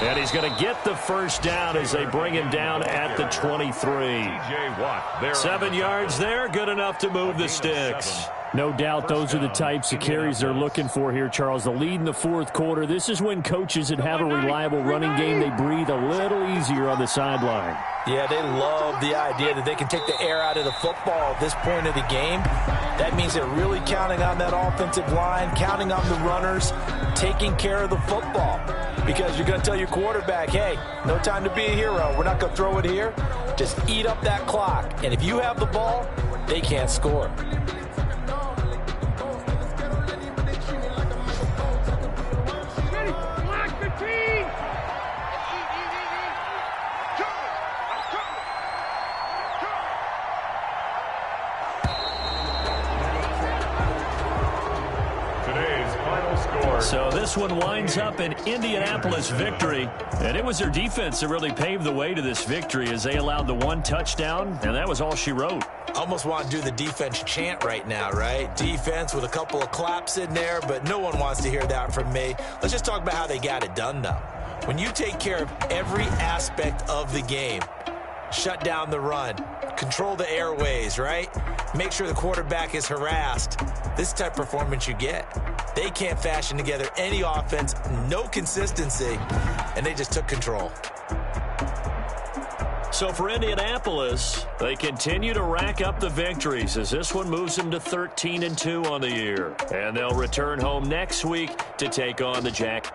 And he's going to get the first down as they bring him down at the 23. 7 yards there, good enough to move the sticks. No doubt those are the types of carries they're looking for here, Charles. The lead in the 4th quarter. This is when coaches that have a reliable running game, they breathe a little easier on the sideline. Yeah, they love the idea that they can take the air out of the football at this point of the game. That means they're really counting on that offensive line, counting on the runners, taking care of the football. Because you're going to tell your quarterback, hey, no time to be a hero. We're not going to throw it here. Just eat up that clock. And if you have the ball, they can't score. So this one winds up an Indianapolis victory, and it was their defense that really paved the way to this victory as they allowed the 1 touchdown, and that was all she wrote. Almost want to do the defense chant right now, right? Defense with a couple of claps in there, but no one wants to hear that from me. Let's just talk about how they got it done, though. When you take care of every aspect of the game, shut down the run, control the airways, right? Make sure the quarterback is harassed. This type of performance you get. They can't fashion together any offense, no consistency, and they just took control. So for Indianapolis, they continue to rack up the victories as this one moves them to 13-2 on the year. And they'll return home next week to take on the Jack.